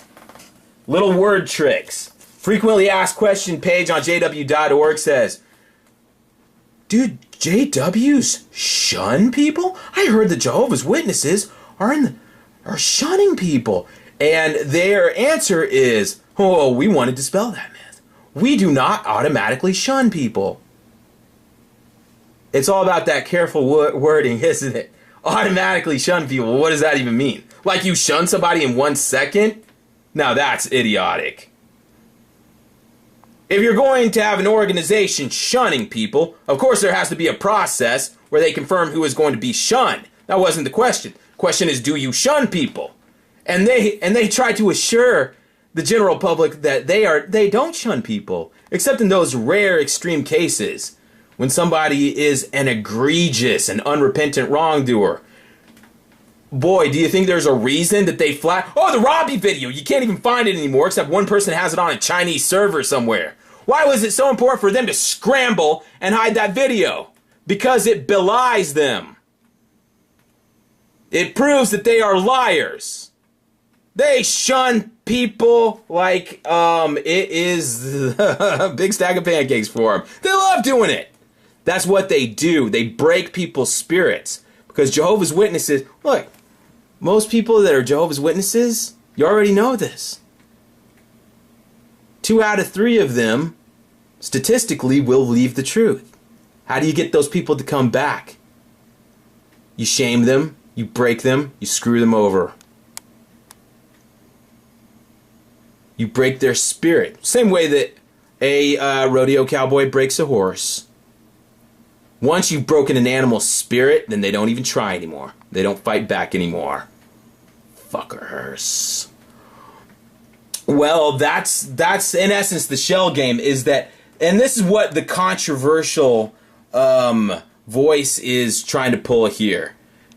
little word tricks. Frequently asked question page on JW.org says, dude, JWs shun people? I heard the Jehovah's Witnesses are shunning people. And their answer is, oh, we want to dispel that myth. We do not automatically shun people. It's all about that careful wording, isn't it? Automatically shun people. What does that even mean? Like you shun somebody in 1 second? Now that's idiotic. If you're going to have an organization shunning people, of course there has to be a process where they confirm who is going to be shunned. That wasn't the question. The question is, do you shun people? And they try to assure the general public that they don't shun people, except in those rare extreme cases. When somebody is an egregious and unrepentant wrongdoer. Boy, do you think there's a reason that they Oh, the Robbie video! You can't even find it anymore, except one person has it on a Chinese server somewhere. Why was it so important for them to scramble and hide that video? Because it belies them. It proves that they are liars. They shun people like it is a big stack of pancakes for them. They love doing it. That's what they do. They break people's spirits. Because Jehovah's Witnesses, look, most people that are Jehovah's Witnesses, you already know this. 2 out of 3 of them, statistically, will leave the truth. How do you get those people to come back? You shame them, you break them, you screw them over. You break their spirit. Same way that a rodeo cowboy breaks a horse. Once you've broken an animal's spirit, then they don't even try anymore. They don't fight back anymore. Fuckers. Well, that's in essence the shell game, is that, and this is what the controversial voice is trying to pull here.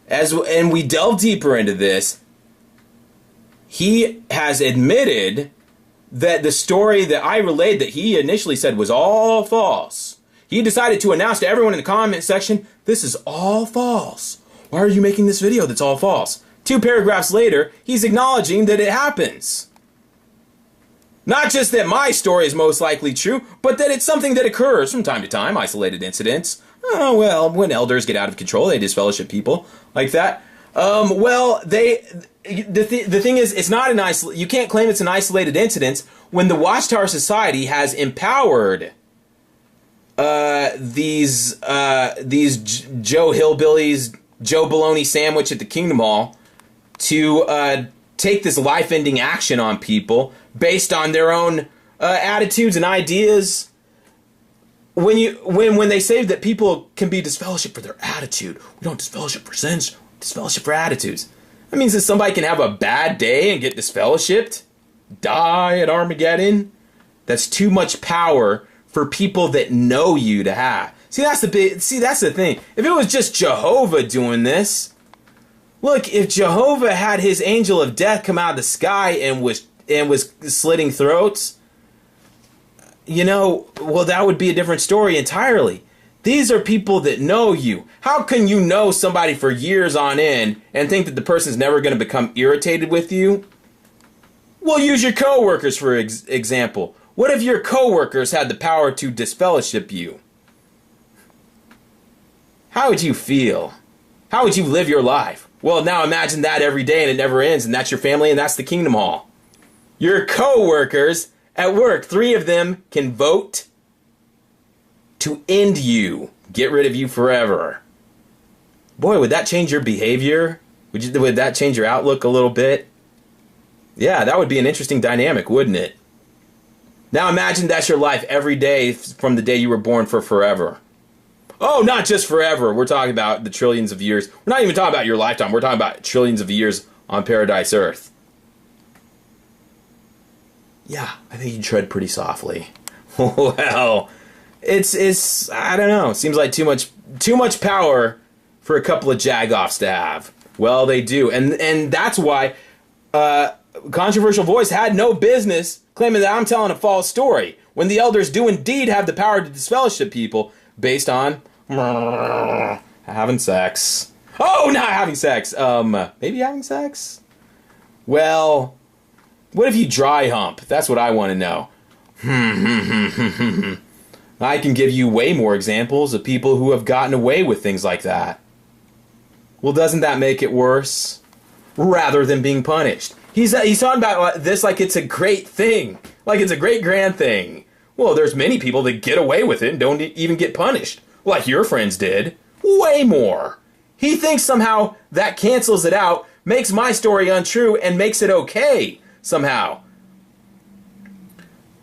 And we delve deeper into this, he has admitted that the story that I relayed that he initially said was all false. He decided to announce to everyone in the comment section, this is all false. Why are you making this video that's all false? 2 paragraphs later, he's acknowledging that it happens. Not just that my story is most likely true, but that it's something that occurs from time to time, isolated incidents. Oh, well, when elders get out of control, they disfellowship people like that. Well, the thing is, it's not an you can't claim it's an isolated incident when the Watchtower Society has empowered these Joe Hillbillies, Joe Bologna Sandwich at the Kingdom Hall to take this life-ending action on people based on their own attitudes and ideas. When they say that people can be disfellowshipped for their attitude, we don't disfellowship for sins, disfellowship for attitudes. That means that somebody can have a bad day and get disfellowshipped, die at Armageddon. That's too much power for people that know you to have. See, that's the thing. If it was just Jehovah doing this, look, if Jehovah had his angel of death come out of the sky and was slitting throats, you know, well, that would be a different story entirely. These are people that know you. How can you know somebody for years on end and think that the person's never going to become irritated with you? Well, use your coworkers for example. What if your coworkers had the power to disfellowship you? How would you feel? How would you live your life? Well, now imagine that every day and it never ends, and that's your family and that's the Kingdom Hall. Your coworkers at work, 3 of them can vote to end you, get rid of you forever. Boy, would that change your behavior? Would that change your outlook a little bit? Yeah, that would be an interesting dynamic, wouldn't it? Now imagine that's your life every day from the day you were born for forever. Oh, not just forever. We're talking about the trillions of years. We're not even talking about your lifetime. We're talking about trillions of years on Paradise Earth. Yeah, I think you tread pretty softly. Well, it's I don't know. It seems like too much power for a couple of jagoffs to have. Well, they do, and that's why Controversial Voice had no business claiming that I'm telling a false story when the elders do indeed have the power to disfellowship people based on having sex. Oh, not having sex. Maybe having sex. Well, what if you dry hump? That's what I want to know. I can give you way more examples of people who have gotten away with things like that. Well, doesn't that make it worse? Rather than being punished. He's talking about this like it's a great thing. Like it's a great grand thing. Well, there's many people that get away with it and don't even get punished. Like your friends did. Way more. He thinks somehow that cancels it out, makes my story untrue, and makes it okay somehow.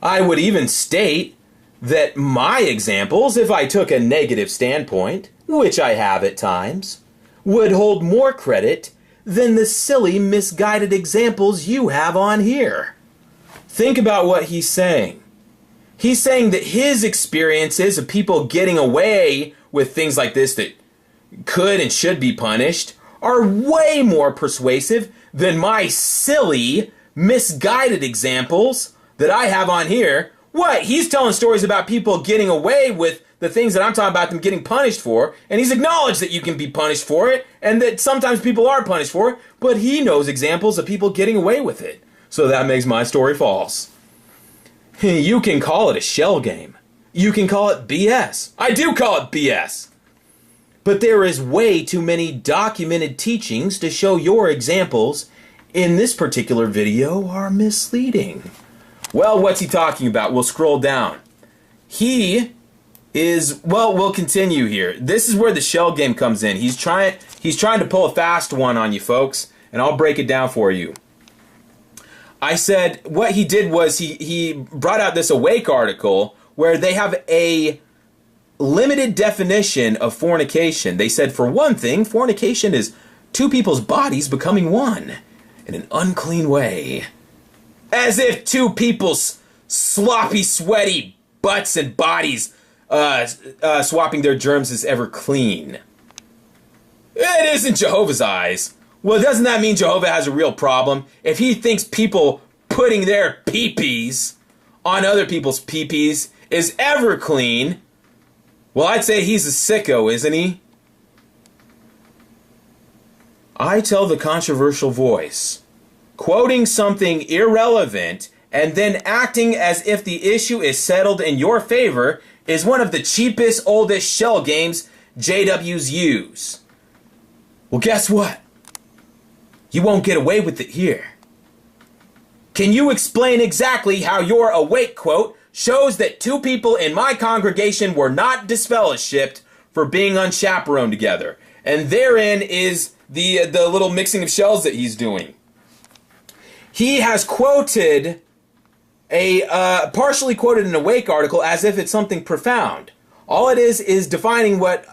I would even state that my examples, if I took a negative standpoint, which I have at times, would hold more credit than the silly, misguided examples you have on here. Think about what he's saying. He's saying that his experiences of people getting away with things like this that could and should be punished are way more persuasive than my silly, misguided examples that I have on here. What? He's telling stories about people getting away with the things that I'm talking about them getting punished for, and he's acknowledged that you can be punished for it, and that sometimes people are punished for it, but he knows examples of people getting away with it. So that makes my story false. You can call it a shell game. You can call it BS. I do call it BS. But there is way too many documented teachings to show your examples in this particular video are misleading. Well, what's he talking about? We'll scroll down. He is, well, we'll continue here. This is where the shell game comes in. He's trying to pull a fast one on you folks, and I'll break it down for you. I said what he did was he brought out this Awake article where they have a limited definition of fornication. They said, for one thing, fornication is two people's bodies becoming one in an unclean way. As if two people's sloppy, sweaty butts and bodies swapping their germs is ever clean. It is in Jehovah's eyes. Well, doesn't that mean Jehovah has a real problem? If he thinks people putting their pee-pees on other people's pee-pees is ever clean, well, I'd say he's a sicko, isn't he? I tell the controversial voice, quoting something irrelevant and then acting as if the issue is settled in your favor is one of the cheapest, oldest shell games JWs use. Well, guess what? You won't get away with it here. Can you explain exactly how your Awake quote shows that two people in my congregation were not disfellowshipped for being unchaperoned together? And therein is the little mixing of shells that he's doing. He has quoted partially quoted an Awake article as if it's something profound. All it is defining what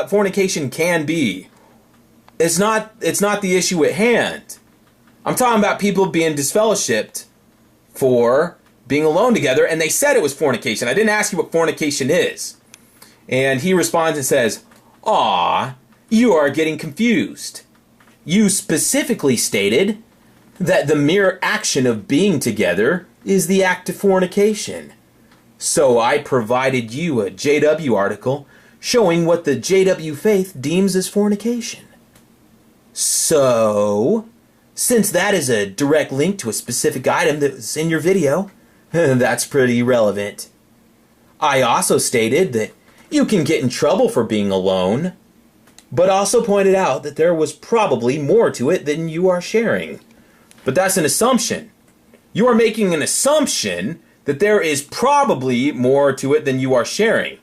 fornication can be. It's not the issue at hand. I'm talking about people being disfellowshipped for being alone together, and they said it was fornication. I didn't ask you what fornication is. And he responds and says, "Aw, you are getting confused. You specifically stated that the mere action of being together is the act of fornication. So I provided you a JW article showing what the JW faith deems as fornication. So, since that is a direct link to a specific item that was in your video, that's pretty relevant. I also stated that you can get in trouble for being alone, but also pointed out that there was probably more to it than you are sharing. But that's an assumption. You are making an assumption that there is probably more to it than you are sharing.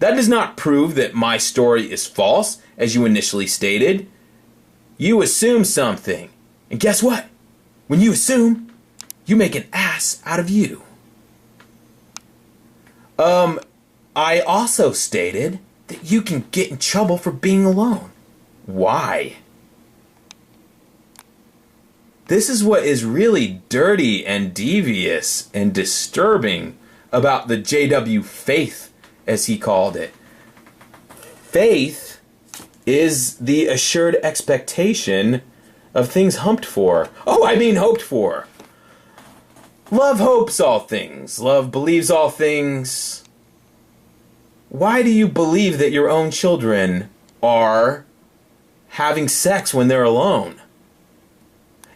That does not prove that my story is false, as you initially stated. You assume something. And guess what? When you assume, you make an ass out of you. I also stated that you can get in trouble for being alone. Why? This is what is really dirty and devious and disturbing about the JW faith, as he called it. Faith is the assured expectation of things hoped for. Hoped for. Love hopes all things. Love believes all things. Why do you believe that your own children are having sex when they're alone?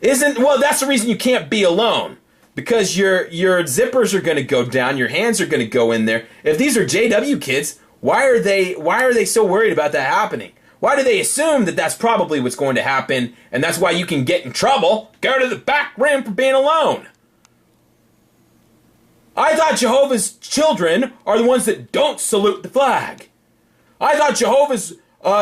Well, that's the reason you can't be alone. Because your zippers are going to go down, your hands are going to go in there. If these are JW kids, why are they so worried about that happening? Why do they assume that that's probably what's going to happen, and that's why you can get in trouble? Go to the back room for being alone. I thought Jehovah's children are the ones that don't salute the flag. I thought Jehovah's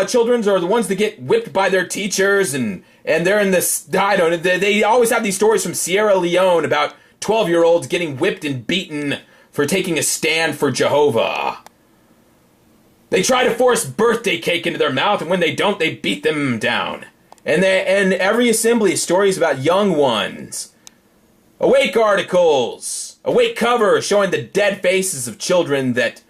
children are the ones that get whipped by their teachers, and they're in this, I don't know, they always have these stories from Sierra Leone about 12-year-olds getting whipped and beaten for taking a stand for Jehovah. They try to force birthday cake into their mouth, and when they don't, they beat them down. And every assembly is stories about young ones. Awake articles, Awake cover showing the dead faces of children that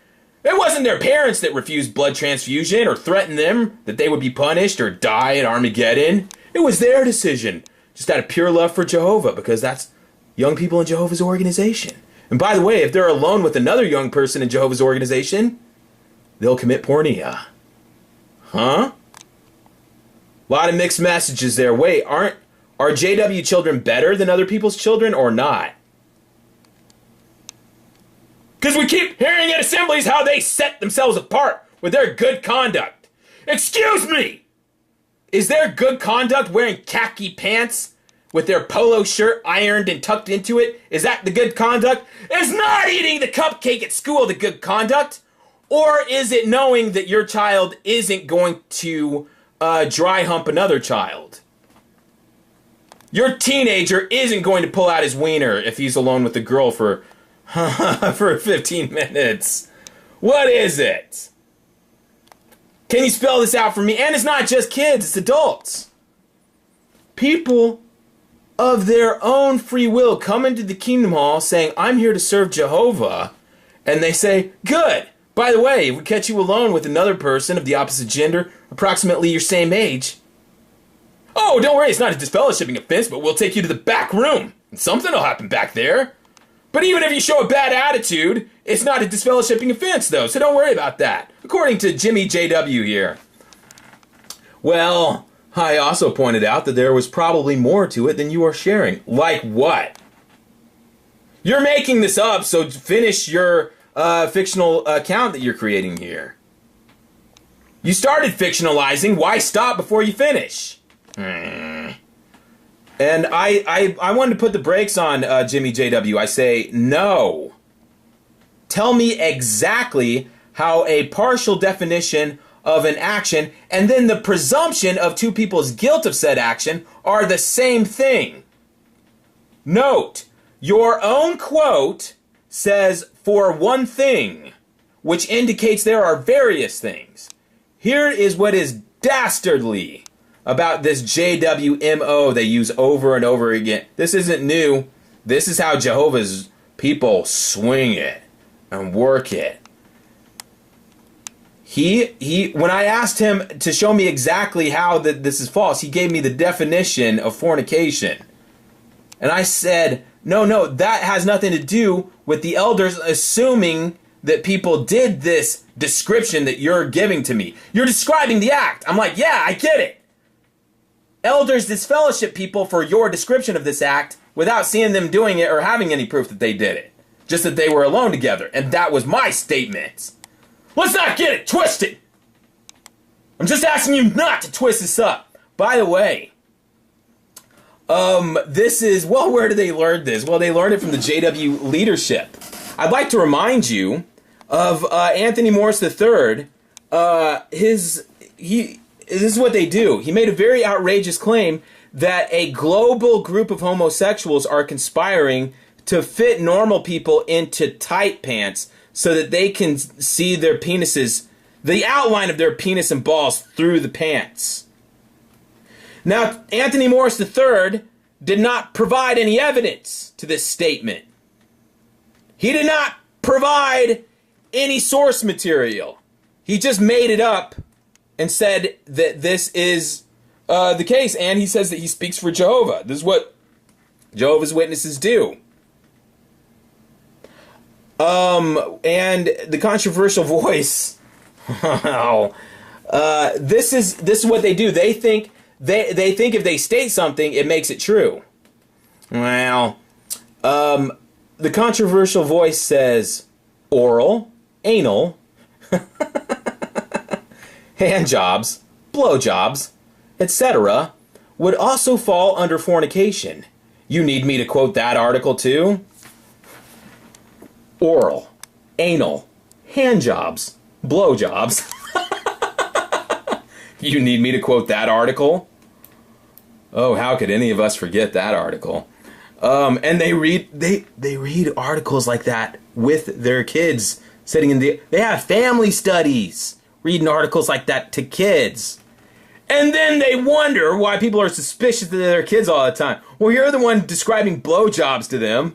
it wasn't their parents that refused blood transfusion or threatened them that they would be punished or die at Armageddon. It was their decision, just out of pure love for Jehovah, because that's young people in Jehovah's organization. And by the way, if they're alone with another young person in Jehovah's organization, they'll commit pornea. Huh? A lot of mixed messages there. Wait, are JW children better than other people's children or not? Because we keep hearing at assemblies how they set themselves apart with their good conduct. Excuse me! Is there good conduct wearing khaki pants with their polo shirt ironed and tucked into it? Is that the good conduct? Is not eating the cupcake at school the good conduct? Or is it knowing that your child isn't going to dry hump another child? Your teenager isn't going to pull out his wiener if he's alone with a girl for 15 minutes. What is it? Can you spell this out for me? And it's not just kids, it's adults. People of their own free will come into the Kingdom Hall saying, I'm here to serve Jehovah. And they say, good. By the way, if we catch you alone with another person of the opposite gender, approximately your same age, oh, don't worry, it's not a disfellowshipping offense, but we'll take you to the back room, and something will happen back there. But even if you show a bad attitude, it's not a disfellowshipping offense, though, so don't worry about that, according to Jimmy JW here. Well, I also pointed out that there was probably more to it than you are sharing. Like what? You're making this up, so finish your fictional account that you're creating here. You started fictionalizing, why stop before you finish? And I wanted to put the brakes on Jimmy JW. I say, no. Tell me exactly how a partial definition of an action and then the presumption of two people's guilt of said action are the same thing. Note, your own quote says for one thing, which indicates there are various things. Here is what is dastardly about this JWMO they use over and over again. This isn't new. This is how Jehovah's people swing it and work it. When I asked him to show me exactly how this is false, he gave me the definition of fornication. And I said, no, that has nothing to do with the elders assuming that people did this description that you're giving to me. You're describing the act. I'm like, yeah, I get it. Elders disfellowship people for your description of this act without seeing them doing it or having any proof that they did it. Just that they were alone together. And that was my statement. Let's not get it twisted. I'm just asking you not to twist this up. By the way, this is, well, where did they learn this? Well, they learned it from the JW leadership. I'd like to remind you of Anthony Morris III. This is what they do. He made a very outrageous claim that a global group of homosexuals are conspiring to fit normal people into tight pants so that they can see their penises, the outline of their penis and balls through the pants. Now, Anthony Morris III did not provide any evidence to this statement. He did not provide any source material. He just made it up and said that this is the case, and he says that he speaks for Jehovah. This is what Jehovah's Witnesses do. And the controversial voice, this is what they do. They think if they state something, it makes it true. Well, the controversial voice says oral, anal, hand jobs, blow jobs, etc. would also fall under fornication. You need me to quote that article too? Oral, anal, hand jobs, blow jobs. You need me to quote that article? Oh, how could any of us forget that article? And they read articles like that with their kids sitting in they have family studies reading articles like that to kids. And then they wonder why people are suspicious of their kids all the time. Well, you're the one describing blowjobs to them.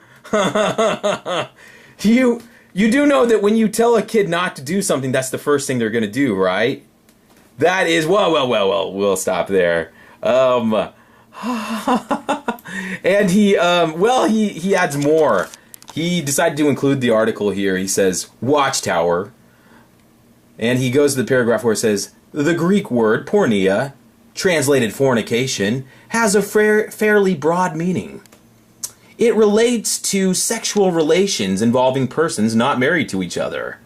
You do know that when you tell a kid not to do something, that's the first thing they're going to do, right? That is, well, we'll stop there. And he adds more. He decided to include the article here. He says, watchtower. And he goes to the paragraph where it says, the Greek word porneia, translated fornication, has a fairly broad meaning. It relates to sexual relations involving persons not married to each other.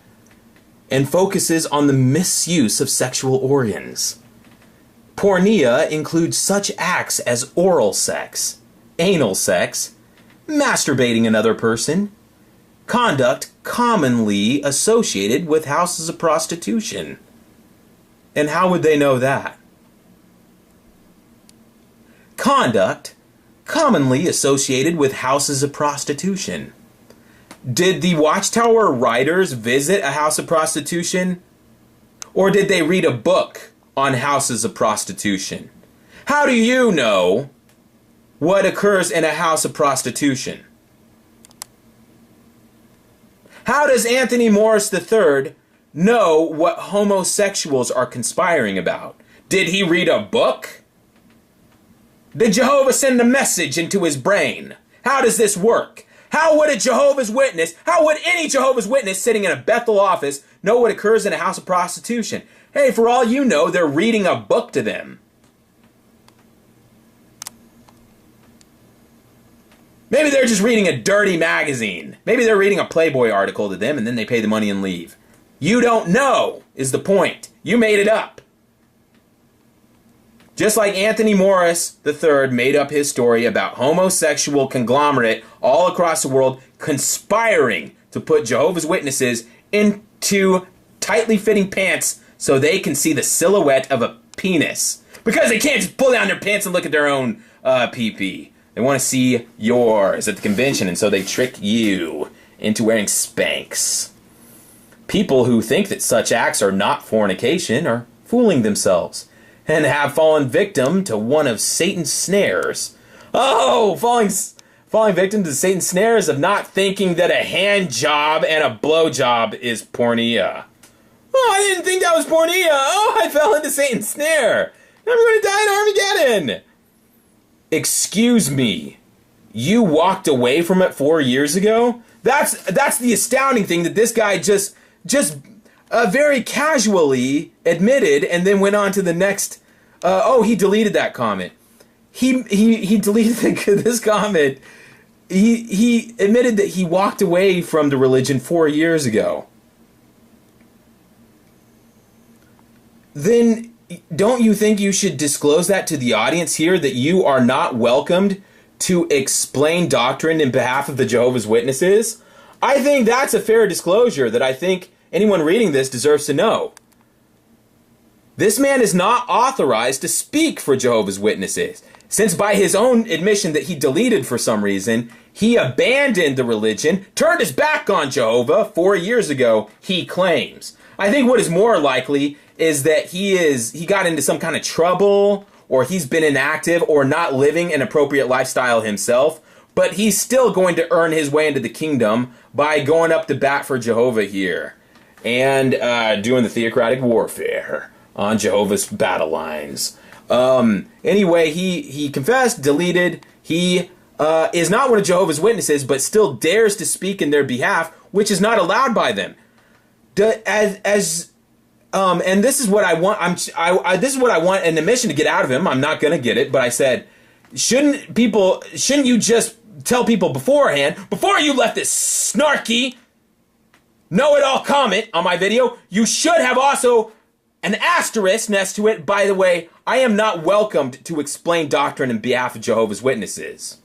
and focuses on the misuse of sexual organs. Porneia includes such acts as oral sex, anal sex, masturbating another person, conduct commonly associated with houses of prostitution. And how would they know that? Conduct commonly associated with houses of prostitution. Did the Watchtower writers visit a house of prostitution? Or did they read a book on houses of prostitution? How do you know what occurs in a house of prostitution? How does Anthony Morris III know what homosexuals are conspiring about? Did he read a book? Did Jehovah send a message into his brain? How does this work? How would a Jehovah's Witness, how would any Jehovah's Witness sitting in a Bethel office know what occurs in a house of prostitution? Hey, for all you know, they're reading a book to them. Maybe they're just reading a dirty magazine. Maybe they're reading a Playboy article to them and then they pay the money and leave. You don't know, is the point. You made it up. Just like Anthony Morris III made up his story about homosexual conglomerate all across the world conspiring to put Jehovah's Witnesses into tightly fitting pants so they can see the silhouette of a penis. Because they can't just pull down their pants and look at their own pee-pee. They want to see yours at the convention, and so they trick you into wearing Spanx. People who think that such acts are not fornication are fooling themselves and have fallen victim to one of Satan's snares. Oh, falling victim to Satan's snares of not thinking that a hand job and a blow job is porneia. Oh, I didn't think that was porneia. Oh, I fell into Satan's snare. I'm going to die in Armageddon. Excuse me. You walked away from it 4 years ago? That's the astounding thing, that this guy just very casually admitted and then went on to the next. He deleted that comment. He deleted this comment. He admitted that he walked away from the religion 4 years ago. Then don't you think you should disclose that to the audience here, that you are not welcomed to explain doctrine in behalf of the Jehovah's Witnesses? I think that's a fair disclosure that I think anyone reading this deserves to know. This man is not authorized to speak for Jehovah's Witnesses, since by his own admission that he deleted for some reason, he abandoned the religion, turned his back on Jehovah 4 years ago, he claims. I think what is more likely is that he got into some kind of trouble, or he's been inactive, or not living an appropriate lifestyle himself, but he's still going to earn his way into the kingdom by going up to bat for Jehovah here, and doing the theocratic warfare on Jehovah's battle lines. Anyway, he confessed, deleted, he is not one of Jehovah's Witnesses, but still dares to speak in their behalf, which is not allowed by them. And this is what I want. This is what I want an admission to get out of him. I'm not going to get it, but I said, shouldn't you just tell people beforehand, before you left this snarky, know-it-all comment on my video, you should have also an asterisk next to it. By the way, I am not welcomed to explain doctrine in behalf of Jehovah's Witnesses,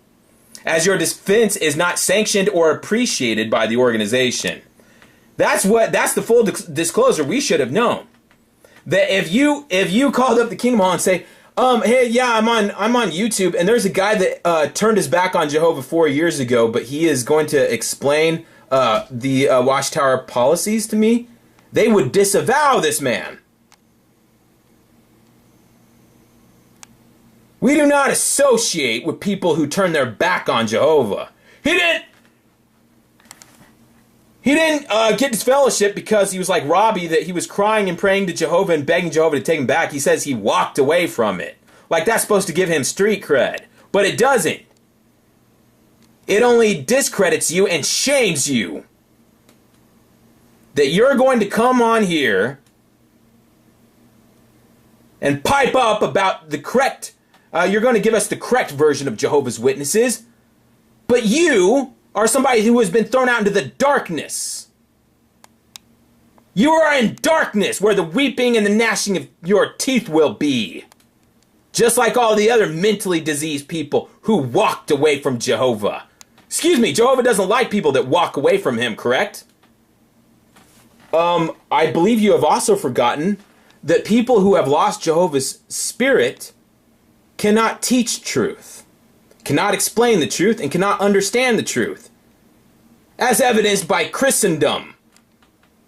as your defense is not sanctioned or appreciated by the organization. That's the full disclosure we should have known. That if you called up the Kingdom Hall and say, hey, yeah, I'm on YouTube, and there's a guy that turned his back on Jehovah 4 years ago, but he is going to explain the Watchtower policies to me, they would disavow this man. We do not associate with people who turn their back on Jehovah. He didn't get his fellowship because he was like Robbie, that he was crying and praying to Jehovah and begging Jehovah to take him back. He says he walked away from it. Like that's supposed to give him street cred. But it doesn't. It only discredits you and shames you. That you're going to come on here and pipe up about the correct, you're going to give us the correct version of Jehovah's Witnesses, but you are somebody who has been thrown out into the darkness. You are in darkness where the weeping and the gnashing of your teeth will be. Just like all the other mentally diseased people who walked away from Jehovah. Excuse me, Jehovah doesn't like people that walk away from him, correct? I believe you have also forgotten that people who have lost Jehovah's spirit cannot teach truth, cannot explain the truth, and cannot understand the truth. As evidenced by Christendom.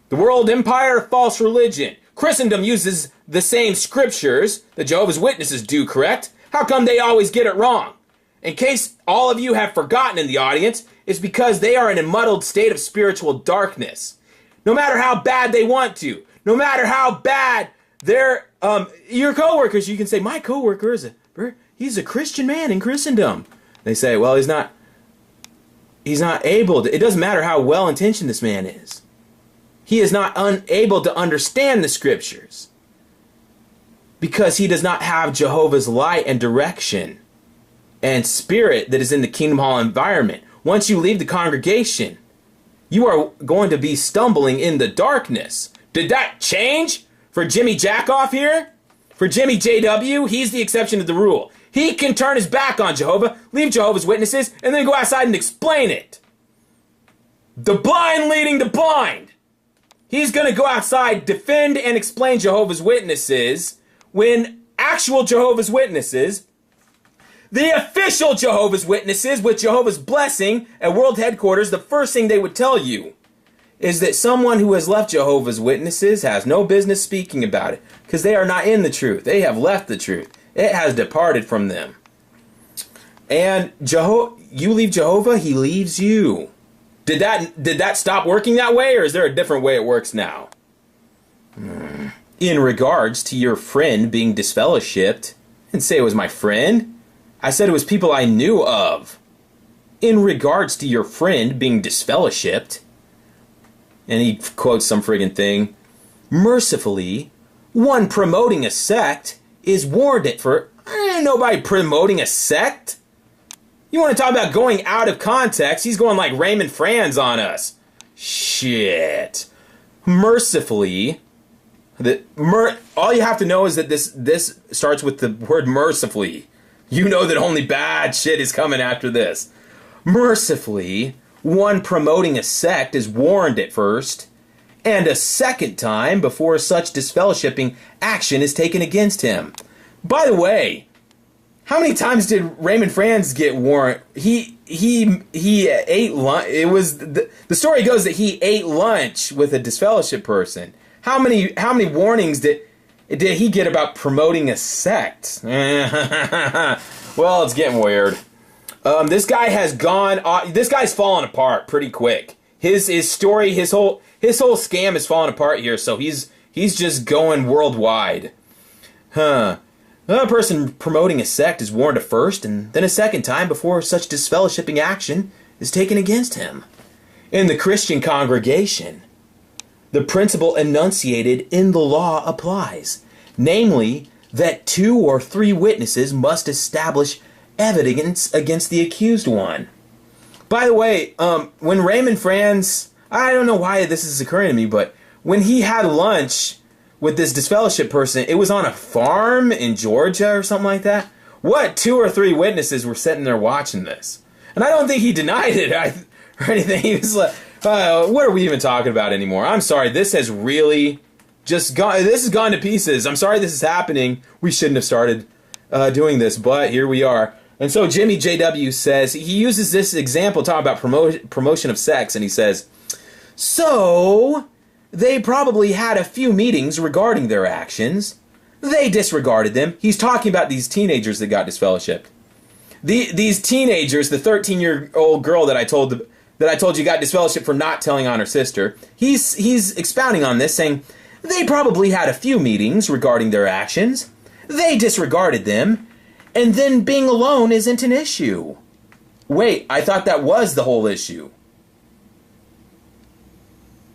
The world empire, false religion. Christendom uses the same scriptures that Jehovah's Witnesses do, correct? How come they always get it wrong? In case all of you have forgotten in the audience, it's because they are in a muddled state of spiritual darkness. No matter how bad they want to, no matter how bad their, your coworkers, you can say, my coworker he's a Christian man in Christendom. They say, well, he's not able to, it doesn't matter how well-intentioned this man is. He is not unable to understand the scriptures because he does not have Jehovah's light and direction and spirit that is in the Kingdom Hall environment. Once you leave the congregation, you are going to be stumbling in the darkness. Did that change for Jimmy Jackoff here? For Jimmy JW, he's the exception to the rule. He can turn his back on Jehovah, leave Jehovah's Witnesses, and then go outside and explain it. The blind leading the blind. He's going to go outside, defend and explain Jehovah's Witnesses when actual Jehovah's Witnesses, the official Jehovah's Witnesses with Jehovah's blessing at world headquarters, the first thing they would tell you is that someone who has left Jehovah's Witnesses has no business speaking about it because they are not in the truth. They have left the truth. It has departed from them. And you leave Jehovah, he leaves you. Did that stop working that way, or is there a different way it works now? In regards to your friend being disfellowshipped, I didn't say it was my friend. I said it was people I knew of. In regards to your friend being disfellowshipped, and he quotes some friggin' thing, mercifully, one promoting a sect is warranted for... I ain't nobody promoting a sect. You want to talk about going out of context? He's going like Raymond Franz on us. Shit. Mercifully, all you have to know is that this starts with the word mercifully. You know that only bad shit is coming after this. Mercifully, one promoting a sect is warned at first, and a second time before such disfellowshipping action is taken against him. By the way, how many times did Raymond Franz get warned? He ate lunch. It was the story goes that he ate lunch with a disfellowship person. How many warnings did he get about promoting a sect? Well, it's getting weird. This guy has gone. This guy's fallen apart pretty quick. His story, his whole scam is falling apart here. So he's just going worldwide. A person promoting a sect is warned a first and then a second time before such disfellowshipping action is taken against him. In the Christian congregation, the principle enunciated in the law applies, namely that 2 or 3 witnesses must establish evidence against the accused one. By the way, when Raymond Franz, I don't know why this is occurring to me, but when he had lunch with this disfellowship person, it was on a farm in Georgia or something like that. What 2 or 3 witnesses were sitting there watching this? And I don't think he denied it or anything. He was like, what are we even talking about anymore? I'm sorry, this has really just gone, this has gone to pieces. I'm sorry this is happening. We shouldn't have started doing this, but here we are. And so Jimmy JW says, he uses this example talking about promotion of sex, and he says, so they probably had a few meetings regarding their actions. They disregarded them. He's talking about these teenagers that got disfellowshipped. These teenagers, the 13-year-old girl that I told you got disfellowshipped for not telling on her sister. He's expounding on this, saying they probably had a few meetings regarding their actions. They disregarded them, and then being alone isn't an issue. Wait, I thought that was the whole issue.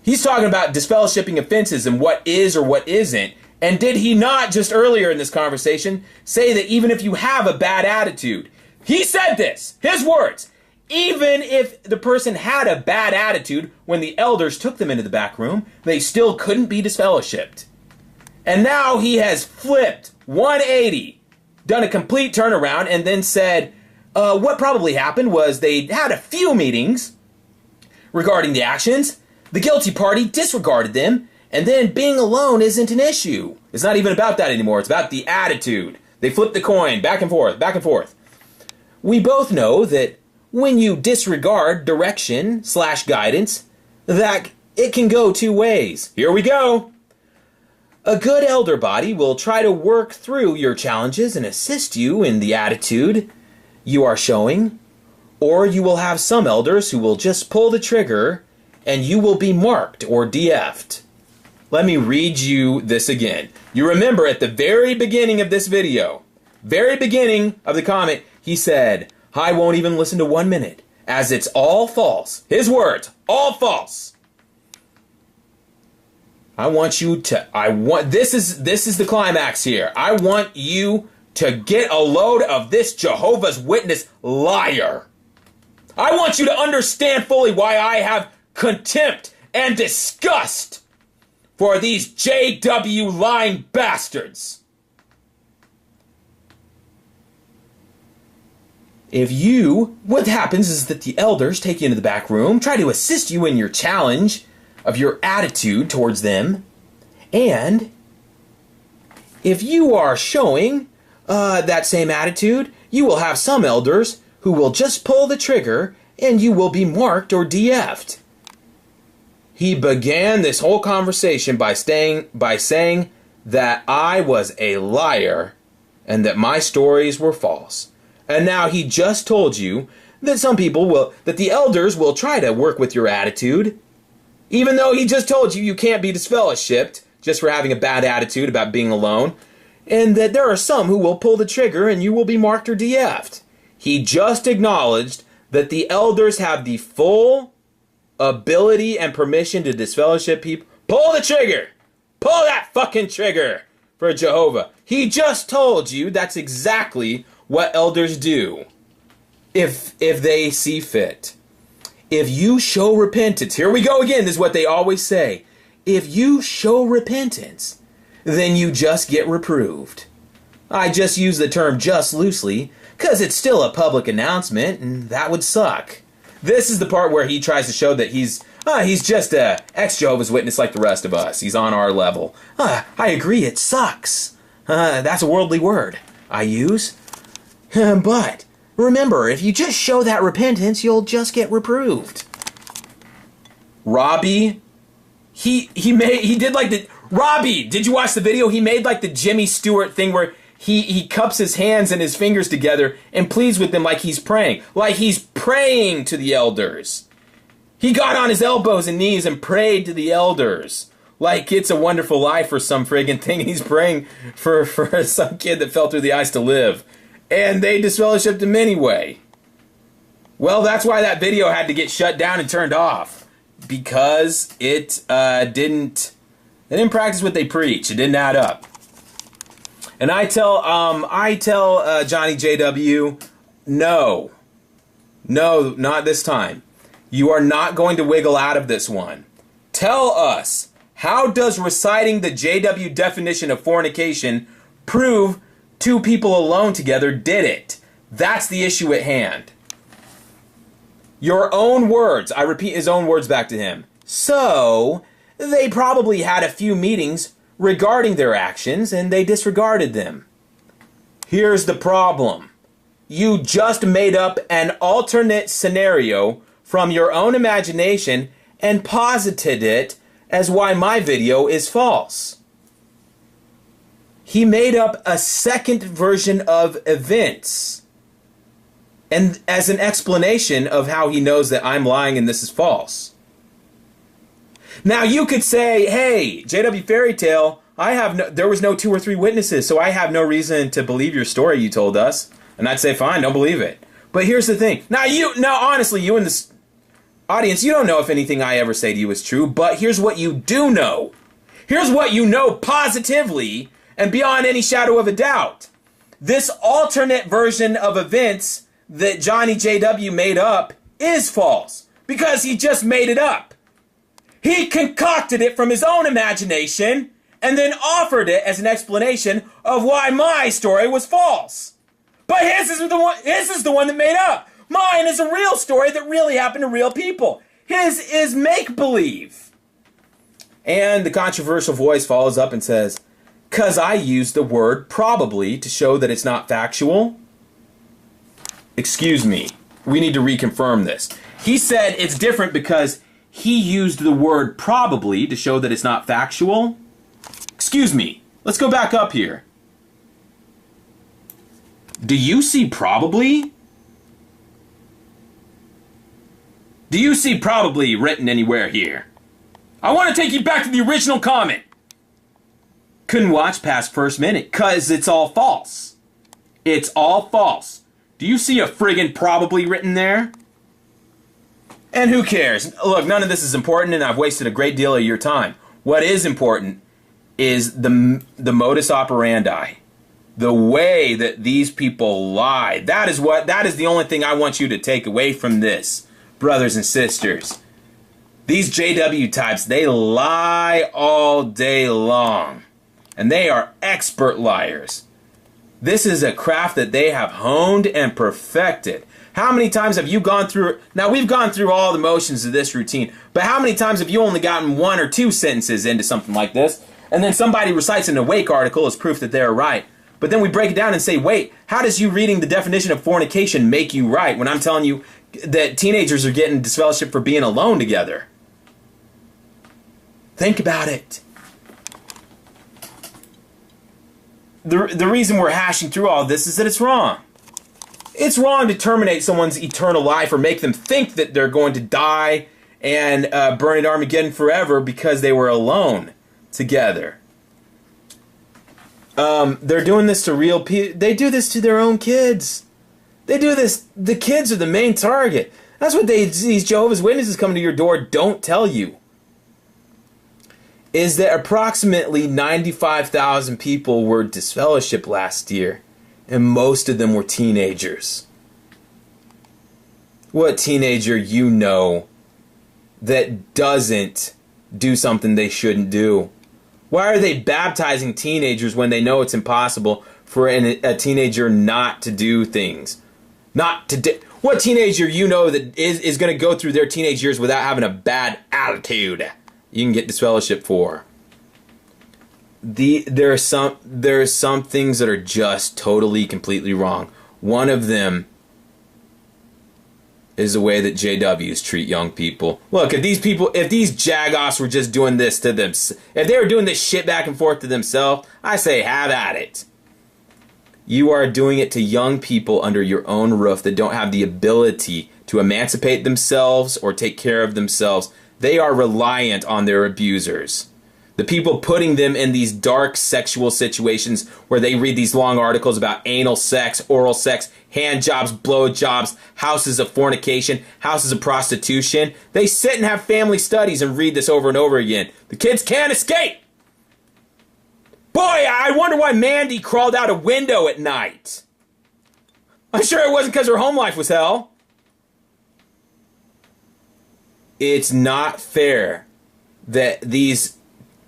He's talking about disfellowshipping offenses and what is or what isn't. And did he not just earlier in this conversation say that even if you have a bad attitude, he said this, his words, Even if the person had a bad attitude when the elders took them into the back room, they still couldn't be disfellowshipped. And now he has flipped 180, done a complete turnaround, and then said what probably happened was they had a few meetings regarding the actions. The guilty party disregarded them, and then being alone isn't an issue. It's not even about that anymore. It's about the attitude. They flipped the coin back and forth, back and forth. We both know that when you disregard direction/guidance, that it can go two ways. Here we go. A good elder body will try to work through your challenges and assist you in the attitude you are showing, or you will have some elders who will just pull the trigger and you will be marked or DF'd. Let me read you this again. You remember at the very beginning of this video, very beginning of the comment, he said, I won't even listen to 1 minute, as it's all false. His words, all false. This is the climax here. I want you to get a load of this Jehovah's Witness liar. I want you to understand fully why I have contempt and disgust for these JW lying bastards. What happens is that the elders take you into the back room, try to assist you in your challenge of your attitude towards them, and if you are showing that same attitude, you will have some elders who will just pull the trigger and you will be marked or DF'd. He began this whole conversation by saying that I was a liar and that my stories were false. And now he just told you that that the elders will try to work with your attitude, even though he just told you you can't be disfellowshipped just for having a bad attitude about being alone, and that there are some who will pull the trigger and you will be marked or DF'd. He just acknowledged that the elders have the full ability and permission to disfellowship people. Pull the trigger! Pull that fucking trigger for Jehovah. He just told you that's exactly what elders do if they see fit. If you show repentance, here we go again, this is what they always say. If you show repentance, then you just get reproved. I just use the term just loosely, because it's still a public announcement, and that would suck. This is the part where he tries to show that he's just a ex-Jehovah's Witness like the rest of us. He's on our level. I agree, it sucks. That's a worldly word I use. But remember, if you just show that repentance, you'll just get reproved. Robbie, Robbie, did you watch the video? He made like the Jimmy Stewart thing where he cups his hands and his fingers together and pleads with them like he's praying. Like he's praying to the elders. He got on his elbows and knees and prayed to the elders. Like it's a wonderful life or some friggin' thing. He's praying for some kid that fell through the ice to live. And they disfellowshipped him anyway. Well, that's why that video had to get shut down and turned off. Because they didn't practice what they preach. It didn't add up. And I tell Johnny JW, no, not this time. You are not going to wiggle out of this one. Tell us, how does reciting the JW definition of fornication prove two people alone together did it? That's the issue at hand. Your own words. I repeat his own words back to him. So, they probably had a few meetings regarding their actions and they disregarded them. Here's the problem. You just made up an alternate scenario from your own imagination and posited it as why my video is false. He made up a second version of events and as an explanation of how he knows that I'm lying and this is false. Now you could say, hey, JW Fairytale, there was no 2 or 3 witnesses, so I have no reason to believe your story you told us. And I'd say, fine, don't believe it. But here's the thing. Now honestly, you in this audience, you don't know if anything I ever say to you is true, but here's what you do know. Here's what you know positively and beyond any shadow of a doubt. This alternate version of events that Johnny JW made up is false, because he just made it up. He concocted it from his own imagination and then offered it as an explanation of why my story was false. But his is the one that made up. Mine is a real story that really happened to real people. His is make-believe. And the controversial voice follows up and says, "'Cause I used the word probably to show that it's not factual." Excuse me. We need to reconfirm this. He said it's different because he used the word probably to show that it's not factual. Excuse me. Let's go back up here. Do you see probably? Do you see probably written anywhere here? I want to take you back to the original comment. Couldn't watch past first minute, 'cause it's all false. It's all false. Do you see a friggin' probably written there? And who cares? Look, none of this is important, and I've wasted a great deal of your time. What is important is the modus operandi. The way that these people lie. That is the only thing I want you to take away from this, brothers and sisters. These JW types, they lie all day long. And they are expert liars. This is a craft that they have honed and perfected. How many times have you gone through... Now, we've gone through all the motions of this routine, but how many times have you only gotten 1 or 2 sentences into something like this, and then somebody recites an Awake article as proof that they're right? But then we break it down and say, wait, how does you reading the definition of fornication make you right when I'm telling you that teenagers are getting disfellowship for being alone together? Think about it. The reason we're hashing through all this is that it's wrong. It's wrong to terminate someone's eternal life or make them think that they're going to die and burn at Armageddon forever because they were alone together. They're doing this to real people. They do this to their own kids. They do this. The kids are the main target. That's what these Jehovah's Witnesses coming to your door don't tell you. Is that approximately 95,000 people were disfellowshipped last year, and most of them were teenagers. What teenager you know that doesn't do something they shouldn't do? Why are they baptizing teenagers when they know it's impossible for a teenager not to do things? What teenager you know that is going to go through their teenage years without having a bad attitude? You can get disfellowship for. There are some things that are just totally, completely wrong. One of them is the way that JWs treat young people. Look, if these jagoffs were just doing this to them, if they were doing this shit back and forth to themselves, I say have at it. You are doing it to young people under your own roof that don't have the ability to emancipate themselves or take care of themselves. They are reliant on their abusers. The people putting them in these dark sexual situations where they read these long articles about anal sex, oral sex, hand jobs, blow jobs, houses of fornication, houses of prostitution. They sit and have family studies and read this over and over again. The kids can't escape. Boy, I wonder why Mandy crawled out a window at night. I'm sure it wasn't because her home life was hell. It's not fair that these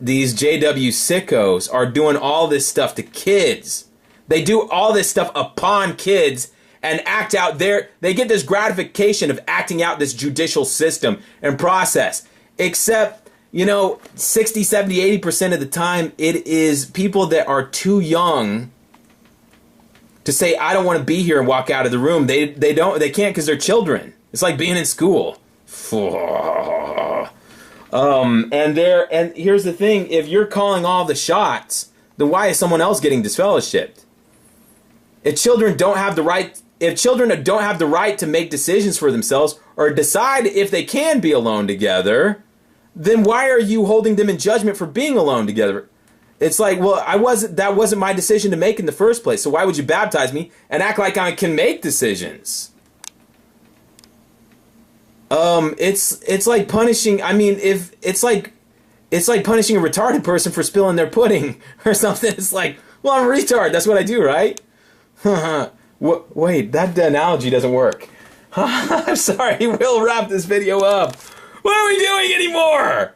JW sickos are doing all this stuff to kids. They do all this stuff upon kids and act out they get this gratification of acting out this judicial system and process. Except, 60, 70, 80% of the time, it is people that are too young to say, I don't want to be here and walk out of the room. They can't because they're children. It's like being in school. And here's the thing, if you're calling all the shots, then why is someone else getting disfellowshipped? If children don't have the right to make decisions for themselves or decide if they can be alone together, then why are you holding them in judgment for being alone together? It's like, well, that wasn't my decision to make in the first place, so why would you baptize me and act like I can make decisions? It's like punishing. I mean, if it's like punishing a retarded person for spilling their pudding or something. It's like, well, I'm a retard. That's what I do, right? Wait, that analogy doesn't work. I'm sorry, we'll wrap this video up. What are we doing anymore?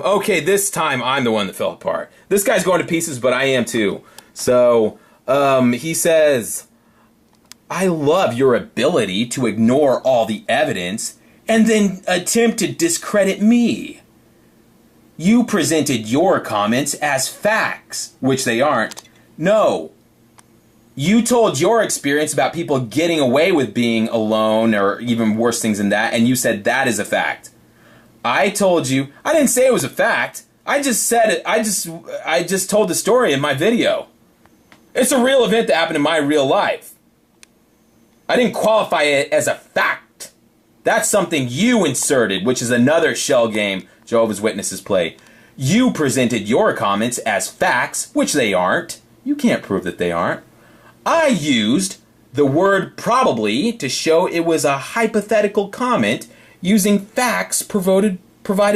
Okay, this time I'm the one that fell apart. This guy's going to pieces, but I am too. So, he says, I love your ability to ignore all the evidence and then attempt to discredit me. You presented your comments as facts, which they aren't. No. You told your experience about people getting away with being alone or even worse things than that, and you said that is a fact. I told you, I didn't say it was a fact. I just said it, I just told the story in my video. It's a real event that happened in my real life. I didn't qualify it as a fact. That's something you inserted, which is another shell game Jehovah's Witnesses play. You presented your comments as facts, which they aren't. You can't prove that they aren't. I used the word probably to show it was a hypothetical comment using facts provided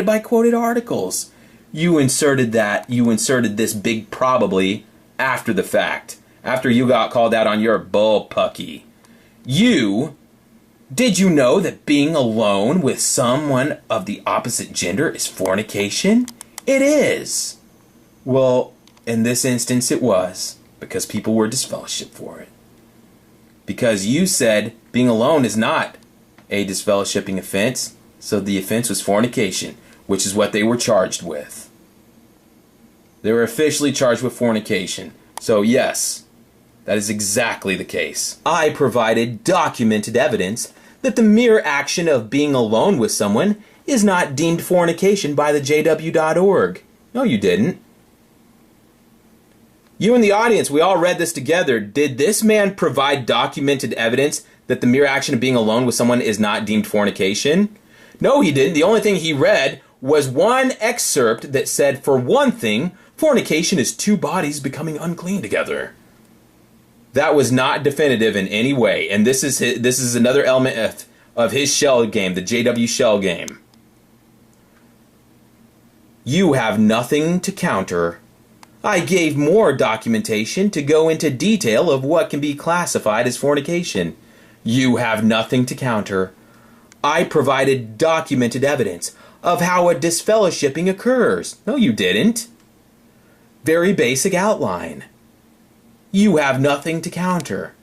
by quoted articles. You inserted this big probably after the fact, after you got called out on your bullpucky. Did you know that being alone with someone of the opposite gender is fornication? It is. Well, in this instance it was, because people were disfellowshipped for it. Because you said being alone is not a disfellowshipping offense, so the offense was fornication, which is what they were charged with. They were officially charged with fornication. So yes, that is exactly the case. I provided documented evidence that the mere action of being alone with someone is not deemed fornication by the JW.org. No, you didn't. You in the audience, we all read this together. Did this man provide documented evidence that the mere action of being alone with someone is not deemed fornication? No, he didn't. The only thing he read was one excerpt that said, for one thing, fornication is two bodies becoming unclean together. That was not definitive in any way, and this is another element of his shell game, the JW shell game. You have nothing to counter. I gave more documentation to go into detail of what can be classified as fornication. You have nothing to counter. I provided documented evidence of how a disfellowshipping occurs. No, you didn't. Very basic outline. You have nothing to counter.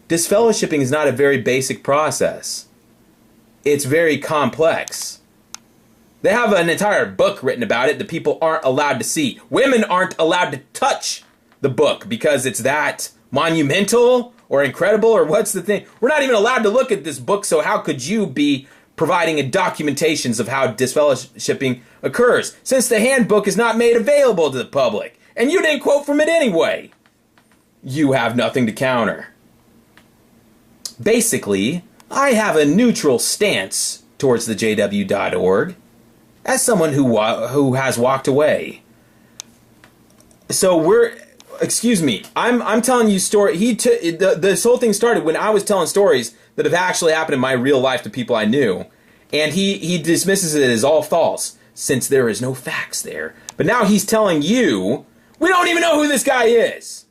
Disfellowshipping is not a very basic process. It's very complex. They have an entire book written about it that people aren't allowed to see. Women aren't allowed to touch the book because it's that monumental or incredible, or what's the thing? We're not even allowed to look at this book, so how could you be providing a documentations of how disfellowshipping occurs, since the handbook is not made available to the public, and you didn't quote from it anyway? You have nothing to counter. Basically, I have a neutral stance towards the JW.org as someone who has walked away. So I'm telling you story. This whole thing started when I was telling stories that have actually happened in my real life to people I knew, and he dismisses it as all false since there is no facts there. But now he's telling you we don't even know who this guy is,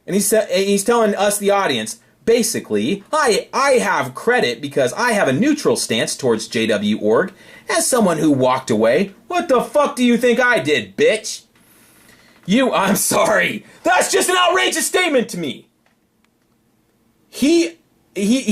and he's telling us, the audience, basically, I have credit because I have a neutral stance towards JW.org as someone who walked away. What the fuck do you think I did, bitch? I'm sorry. That's just an outrageous statement to me. He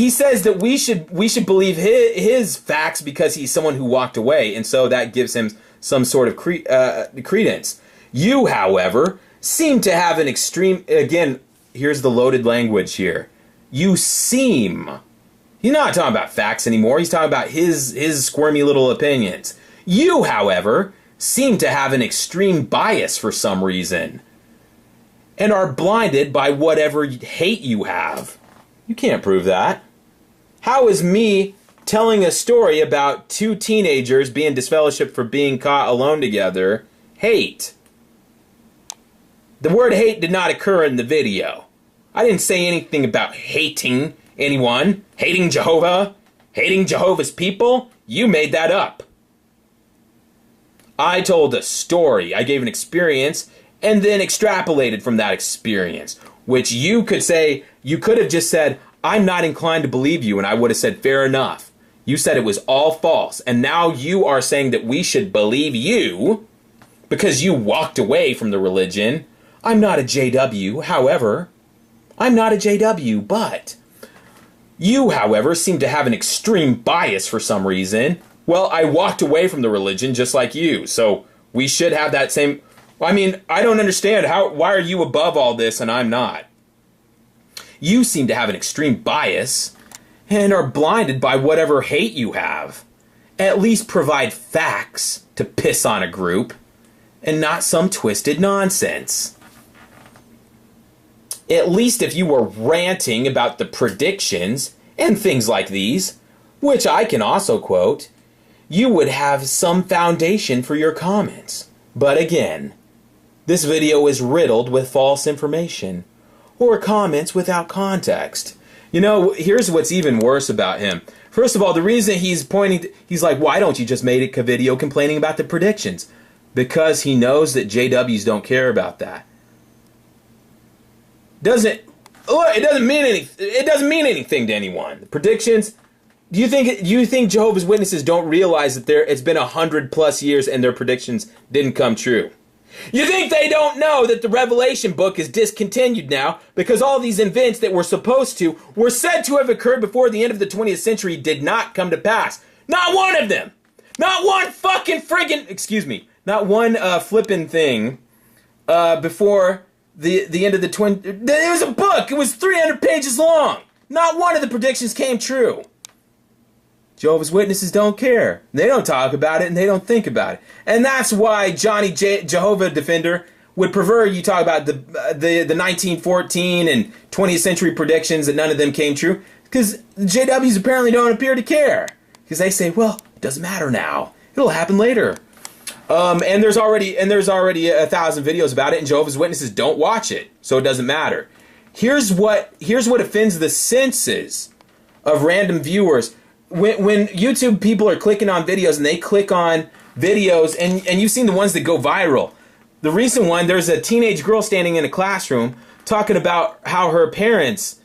says that we should believe his facts because he's someone who walked away, and so that gives him some sort of credence. You, however, seem to have an extreme, again, here's the loaded language here. You seem. He's not talking about facts anymore. He's talking about his squirmy little opinions. You, however, seem to have an extreme bias for some reason and are blinded by whatever hate you have. You can't prove that. How is me telling a story about two teenagers being disfellowshipped for being caught alone together hate? The word hate did not occur in the video. I didn't say anything about hating anyone, hating Jehovah, hating Jehovah's people. You made that up. I told a story. I gave an experience, and then extrapolated from that experience, which you could say, you could have just said, I'm not inclined to believe you, and I would have said, fair enough. You said it was all false, and now you are saying that we should believe you because you walked away from the religion. I'm not a JW, however. I'm not a JW, but you, however, seem to have an extreme bias for some reason. Well, I walked away from the religion just like you, so we should have that same... I mean, I don't understand. Why are you above all this and I'm not? You seem to have an extreme bias and are blinded by whatever hate you have. At least provide facts to piss on a group and not some twisted nonsense. At least if you were ranting about the predictions and things like these, which I can also quote, you would have some foundation for your comments. But again, this video is riddled with false information or comments without context. You know, here's what's even worse about him. First of all, the reason he's like, why don't you just make a video complaining about the predictions? Because he knows that JWs don't care about that. It doesn't mean anything to anyone. The predictions, do you think Jehovah's Witnesses don't realize that it's been 100+ years and their predictions didn't come true? You think they don't know that the Revelation book is discontinued now because all these events that were said to have occurred before the end of the 20th century did not come to pass? Not one of them! Not one fucking friggin', not one flippin' thing before the end of the it was a book! It was 300 pages long! Not one of the predictions came true! Jehovah's Witnesses don't care. They don't talk about it and they don't think about it. And that's why Johnny Jehovah Defender would prefer you talk about the 1914 and 20th century predictions and none of them came true. Because JWs apparently don't appear to care. Because they say, well, it doesn't matter now. It'll happen later. And there's already 1,000 videos about it and Jehovah's Witnesses don't watch it. So it doesn't matter. Here's what offends the senses of random viewers. When YouTube people are clicking on videos and they click on videos and you've seen the ones that go viral. The recent one, there's a teenage girl standing in a classroom talking about how her parents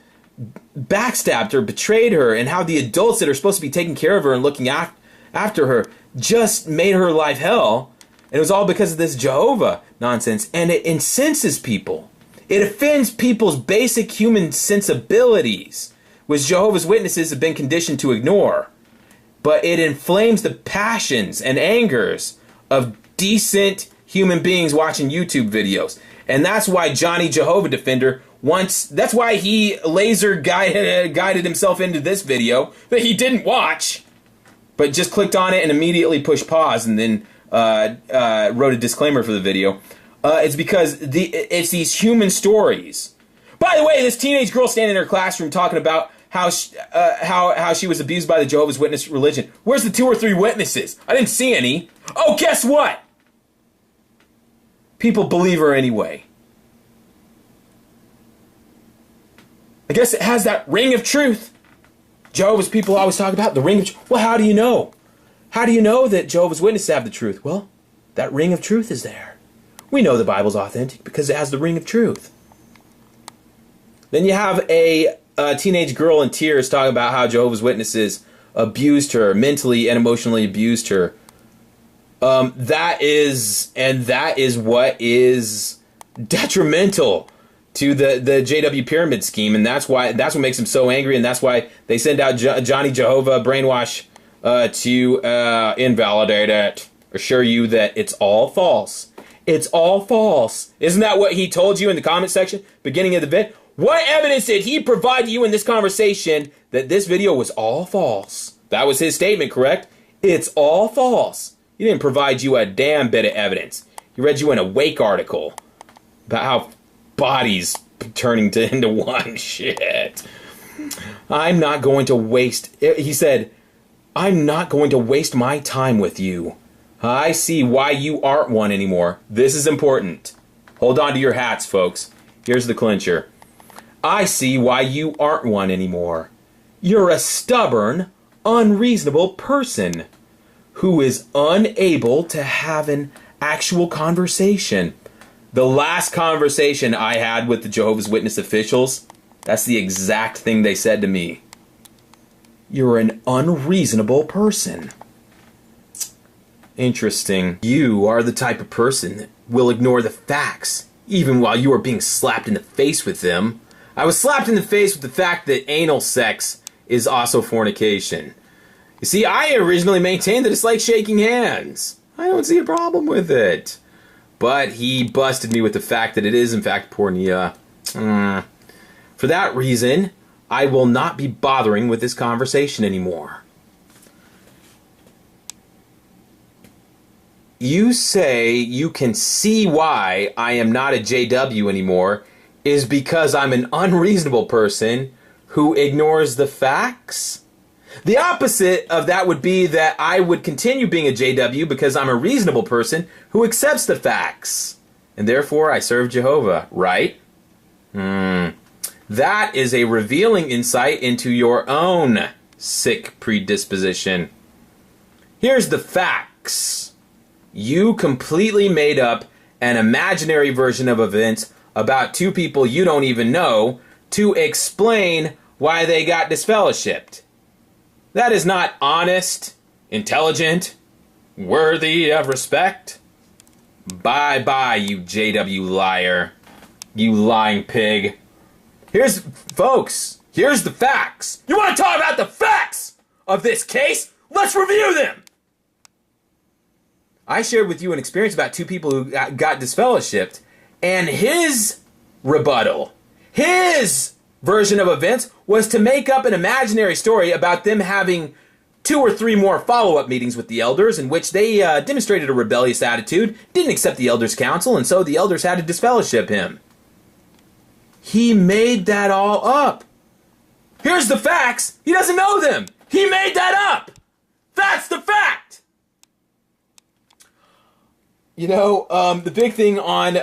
backstabbed her, betrayed her, and how the adults that are supposed to be taking care of her and looking after her just made her life hell. And it was all because of this Jehovah nonsense. And it incenses people. It offends people's basic human sensibilities, which Jehovah's Witnesses have been conditioned to ignore. But it inflames the passions and angers of decent human beings watching YouTube videos. And that's why Johnny Jehovah Defender that's why he laser guided himself into this video that he didn't watch, but just clicked on it and immediately pushed pause and then wrote a disclaimer for the video. It's because it's these human stories. By the way, this teenage girl standing in her classroom talking about how she was abused by the Jehovah's Witness religion. Where's the 2 or 3 witnesses? I didn't see any. Oh, guess what? People believe her anyway. I guess it has that ring of truth. Jehovah's people always talk about the ring of truth. Well, how do you know? How do you know that Jehovah's Witnesses have the truth? Well, that ring of truth is there. We know the Bible's authentic because it has the ring of truth. Then you have a teenage girl in tears talking about how Jehovah's Witnesses abused her, mentally and emotionally abused her. That is what is detrimental to the JW pyramid scheme, and that's what makes them so angry, and that's why they send out Johnny Jehovah Brainwash to invalidate it, assure you that it's all false. It's all false. Isn't that what he told you in the comment section, beginning of the vid? What evidence did he provide you in this conversation that this video was all false? That was his statement, correct? It's all false. He didn't provide you a damn bit of evidence. He read you an Awake article about how bodies turning into one. Shit. I'm not going to waste... He said, I'm not going to waste my time with you. I see why you aren't one anymore. This is important. Hold on to your hats, folks. Here's the clincher. I see why you aren't one anymore. You're a stubborn, unreasonable person who is unable to have an actual conversation. The last conversation I had with the Jehovah's Witness officials, that's the exact thing they said to me. You're an unreasonable person. Interesting. You are the type of person that will ignore the facts, even while you are being slapped in the face with them. I was slapped in the face with the fact that anal sex is also fornication. You see, I originally maintained that it's like shaking hands. I don't see a problem with it. But he busted me with the fact that it is, in fact, pornea. For that reason, I will not be bothering with this conversation anymore. You say you can see why I am not a JW anymore is because I'm an unreasonable person who ignores the facts? The opposite of that would be that I would continue being a JW because I'm a reasonable person who accepts the facts. And therefore I serve Jehovah, right? That is a revealing insight into your own sick predisposition. Here's the facts. You completely made up an imaginary version of events about two people you don't even know to explain why they got disfellowshipped. That is not honest, intelligent, worthy of respect. Bye-bye, you JW liar. You lying pig. Folks, here's the facts. You want to talk about the facts of this case? Let's review them. I shared with you an experience about two people who got disfellowshipped, and his rebuttal, his version of events, was to make up an imaginary story about them having 2 or 3 more follow-up meetings with the elders in which they demonstrated a rebellious attitude, didn't accept the elders' counsel, and so the elders had to disfellowship him. He made that all up. Here's the facts. He doesn't know them. He made that up. That's the fact. You know, the big thing on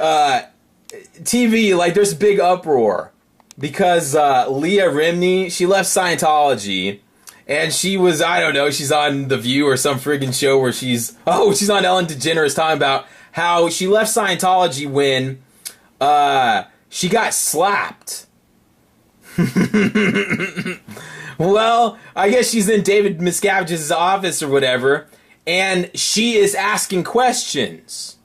TV, like, there's a big uproar because Leah Remini, she left Scientology, and she was, I don't know, she's on The View or some friggin' show where she's on Ellen DeGeneres talking about how she left Scientology when she got slapped. Well, I guess she's in David Miscavige's office or whatever, and she is asking questions.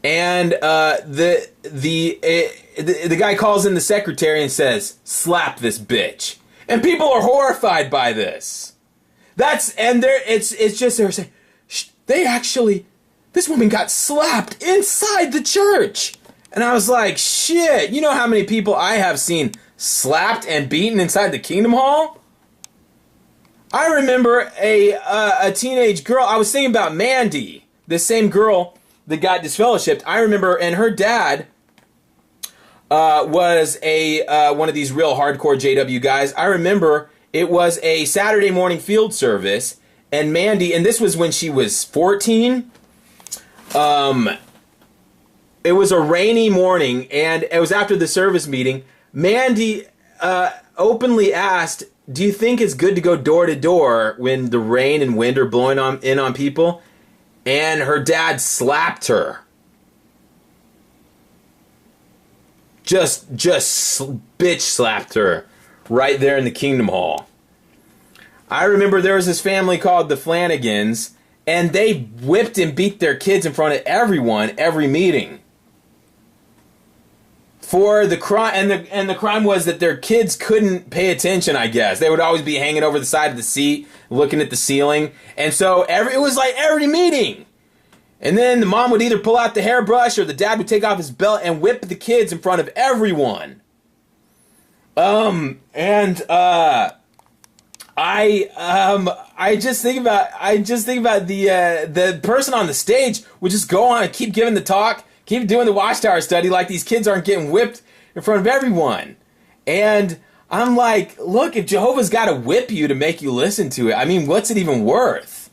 And the guy calls in the secretary and says, "Slap this bitch." And people are horrified by this. It's just they're saying, this woman got slapped inside the church. And I was like, shit, you know how many people I have seen slapped and beaten inside the Kingdom Hall? I remember a teenage girl, I was thinking about Mandy, the same girl that got disfellowshipped. I remember, and her dad was one of these real hardcore JW guys. I remember it was a Saturday morning field service, and Mandy, and this was when she was 14, it was a rainy morning, and it was after the service meeting. Mandy openly asked, "Do you think it's good to go door to door when the rain and wind are blowing in on people?" And her dad slapped her. Just bitch slapped her right there in the Kingdom Hall. I remember there was this family called the Flanagans, and they whipped and beat their kids in front of everyone every meeting. For the crime, and the crime was that their kids couldn't pay attention, I guess. They would always be hanging over the side of the seat, looking at the ceiling. And so it was like every meeting. And then the mom would either pull out the hairbrush or the dad would take off his belt and whip the kids in front of everyone. I just think about the person on the stage would just go on and keep giving the talk, keep doing the Watchtower study like these kids aren't getting whipped in front of everyone. And I'm like, look, if Jehovah's got to whip you to make you listen to it, I mean, what's it even worth?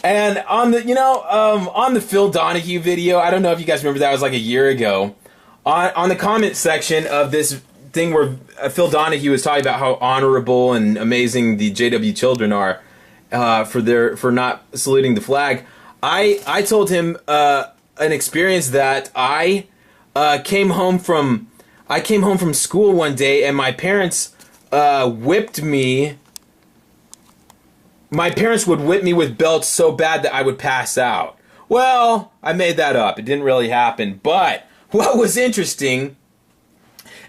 And on the Phil Donahue video, I don't know if you guys remember that, was like a year ago, on the comment section of this thing where Phil Donahue was talking about how honorable and amazing the JW children are for not saluting the flag. I told him an experience that I came home from school one day, and my parents whipped me. My parents would whip me with belts so bad that I would pass out. Well, I made that up. It didn't really happen. But what was interesting,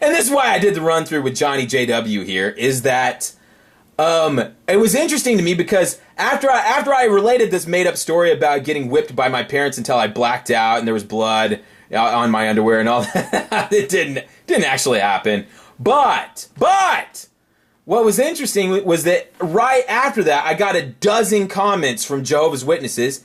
and this is why I did the run through with Johnny JW here, is that it was interesting to me because after I related this made up story about getting whipped by my parents until I blacked out and there was blood on my underwear and all that, it didn't actually happen. But what was interesting was that right after that, I got a dozen comments from Jehovah's Witnesses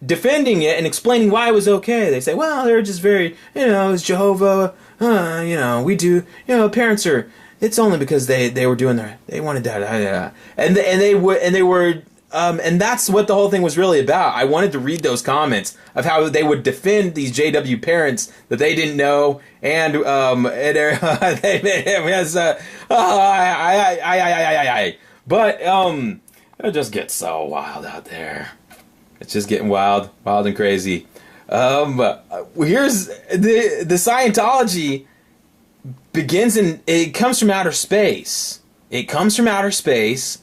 defending it and explaining why it was okay. They say, well, they're just very, it's Jehovah, we do, parents are, it's only because they were doing they wanted that, and that's what the whole thing was really about. I wanted to read those comments of how they would defend these JW parents that they didn't know, and but it just gets so wild out there. It's just getting wild and crazy. Here's the Scientology begins it comes from outer space. It comes from outer space.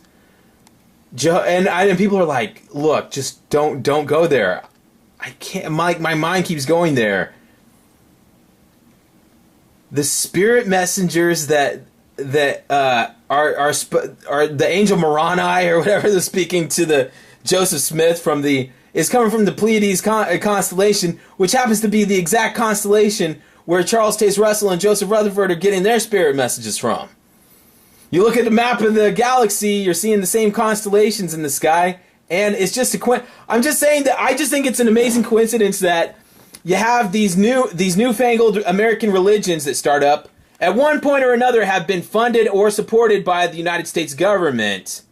And people are like, look, just don't go there. I can't. My mind keeps going there. The spirit messengers that are the angel Moroni or whatever they're speaking to the Joseph Smith is coming from the Pleiades constellation, which happens to be the exact constellation where Charles Taze Russell and Joseph Rutherford are getting their spirit messages from. You look at the map of the galaxy, you're seeing the same constellations in the sky, and it's just I'm just saying that I just think it's an amazing coincidence that you have these newfangled American religions that start up, at one point or another have been funded or supported by the United States government,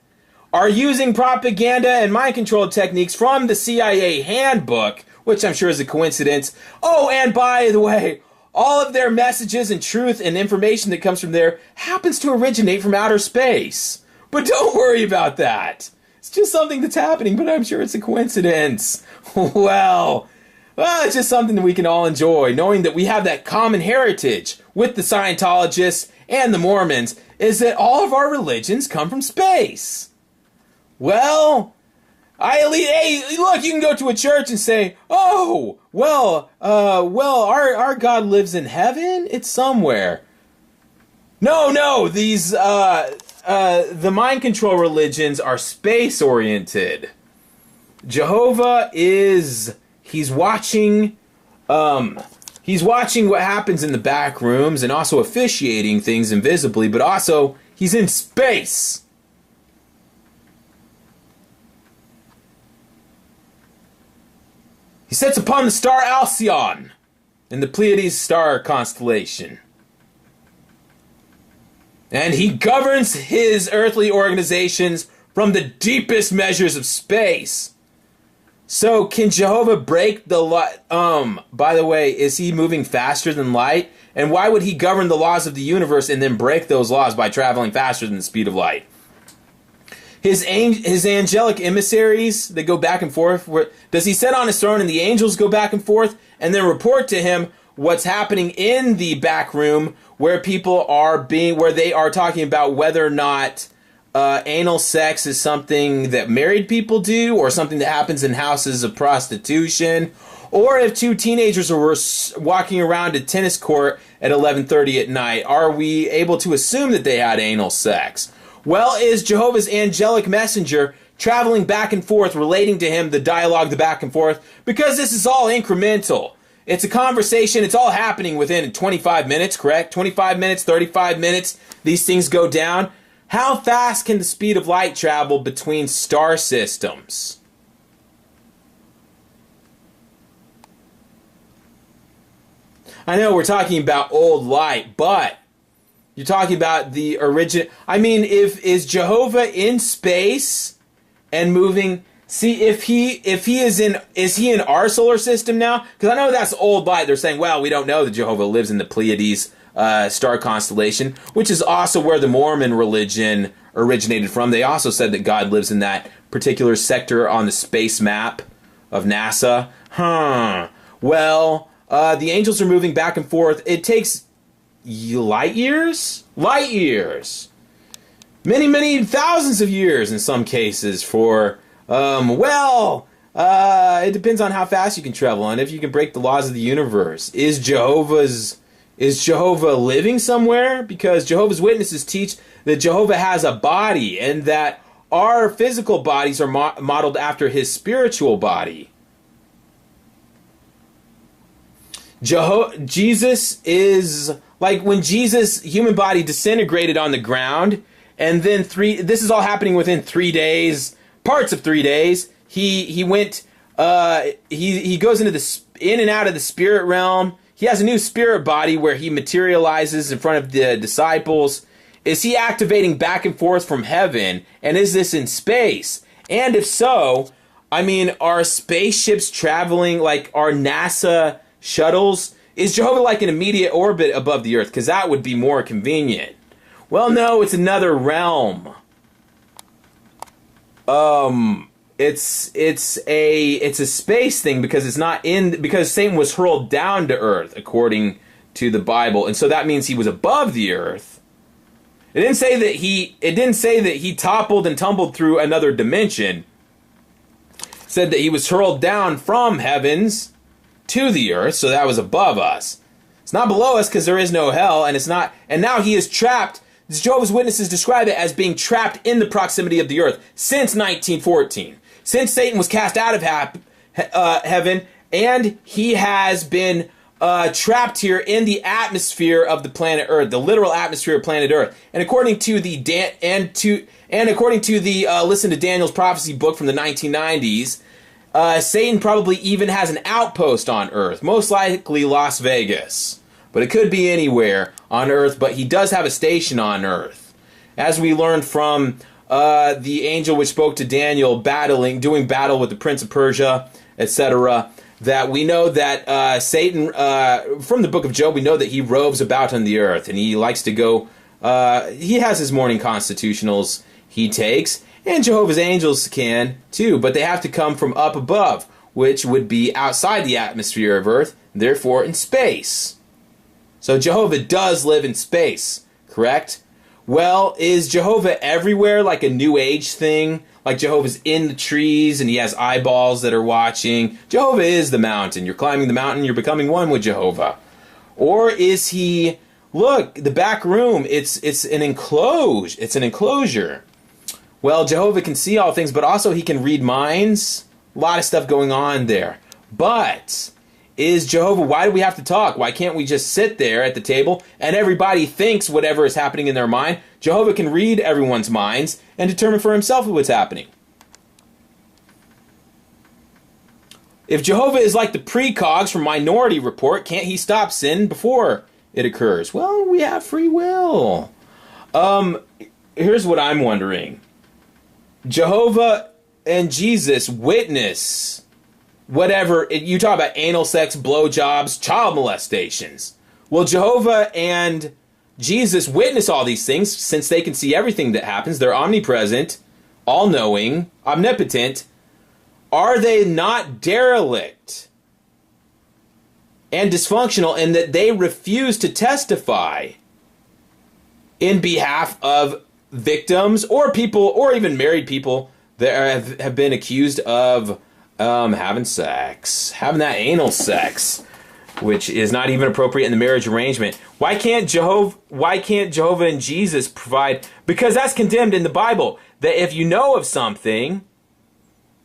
are using propaganda and mind control techniques from the CIA handbook, which I'm sure is a coincidence. Oh, and by the way, all of their messages and truth and information that comes from there happens to originate from outer space. But don't worry about that. It's just something that's happening, but I'm sure it's a coincidence. Well, it's just something that we can all enjoy, knowing that we have that common heritage with the Scientologists and the Mormons, is that all of our religions come from space. Well, hey, look, you can go to a church and say, oh, well, our God lives in heaven? It's somewhere. No, these, the mind control religions are space-oriented. Jehovah he's watching what happens in the back rooms and also officiating things invisibly, but also he's in space. He sits upon the star Alcyone in the Pleiades star constellation. And he governs his earthly organizations from the deepest measures of space. So can Jehovah break the light? By the way, is he moving faster than light? And why would he govern the laws of the universe and then break those laws by traveling faster than the speed of light? His angelic emissaries, they go back and forth. Does he sit on his throne and the angels go back and forth and then report to him what's happening in the back room where where they are talking about whether or not anal sex is something that married people do or something that happens in houses of prostitution, or if two teenagers were walking around a tennis court at 11:30 at night, are we able to assume that they had anal sex? Well, is Jehovah's angelic messenger traveling back and forth, relating to him the dialogue, the back and forth? Because this is all incremental. It's a conversation. It's all happening within 25 minutes, correct? 25 minutes, 35 minutes, these things go down. How fast can the speed of light travel between star systems? I know we're talking about old light, but you're talking about the origin. I mean, is Jehovah in space and moving? See, is he in our solar system now? Because I know that's old light. They're saying, well, we don't know that Jehovah lives in the Pleiades star constellation, which is also where the Mormon religion originated from. They also said that God lives in that particular sector on the space map of NASA. Well, the angels are moving back and forth. It takes light years? Light years. Many, many thousands of years in some cases for, it depends on how fast you can travel and if you can break the laws of the universe. Is Jehovah living somewhere? Because Jehovah's Witnesses teach that Jehovah has a body and that our physical bodies are modeled after his spiritual body. Jesus is like when Jesus' human body disintegrated on the ground, and then this is all happening within 3 days, parts of 3 days. He went, he goes into in and out of the spirit realm. He has a new spirit body where he materializes in front of the disciples. Is he activating back and forth from heaven? And is this in space? And if so, I mean, are spaceships traveling, like are NASA shuttles? Is Jehovah like an immediate orbit above the earth? Because that would be more convenient. Well, no, it's another realm. It's a space thing because Satan was hurled down to earth according to the Bible, and so that means he was above the earth. It didn't say that he toppled and tumbled through another dimension. It said that he was hurled down from heavens to the earth, so that was above us. It's not below us because there is no hell, and now he is trapped. Jehovah's Witnesses describe it as being trapped in the proximity of the earth since 1914. Since Satan was cast out of heaven, and he has been trapped here in the atmosphere of the planet Earth, the literal atmosphere of planet Earth. And according to the Listen to Daniel's Prophecy book from the 1990s, Satan probably even has an outpost on Earth, most likely Las Vegas. But it could be anywhere on Earth, but he does have a station on Earth. As we learned from the angel which spoke to Daniel doing battle with the Prince of Persia, etc., that we know that Satan, from the book of Job, we know that he roves about on the earth, and he likes to go, he has his morning constitutionals he takes, and Jehovah's angels can too, but they have to come from up above, which would be outside the atmosphere of Earth, therefore in space. So Jehovah does live in space, correct? Well, is Jehovah everywhere like a New Age thing? Like Jehovah's in the trees and he has eyeballs that are watching? Jehovah is the mountain. You're climbing the mountain, you're becoming one with Jehovah. Or is he, look, the back room, it's an enclosure. Well, Jehovah can see all things, but also he can read minds. A lot of stuff going on there. But is Jehovah, why do we have to talk? Why can't we just sit there at the table and everybody thinks whatever is happening in their mind? Jehovah can read everyone's minds and determine for himself what's happening. If Jehovah is like the precogs from Minority Report, can't he stop sin before it occurs? Well, we have free will. Here's what I'm wondering. Jehovah and Jesus witness whatever, you talk about anal sex, blowjobs, child molestations. Well, Jehovah and Jesus witness all these things since they can see everything that happens. They're omnipresent, all-knowing, omnipotent. Are they not derelict and dysfunctional in that they refuse to testify in behalf of victims or people, or even married people that have been accused of having that anal sex, which is not even appropriate in the marriage arrangement? Why can't Jehovah and Jesus provide? Because that's condemned in the Bible, that if you know of something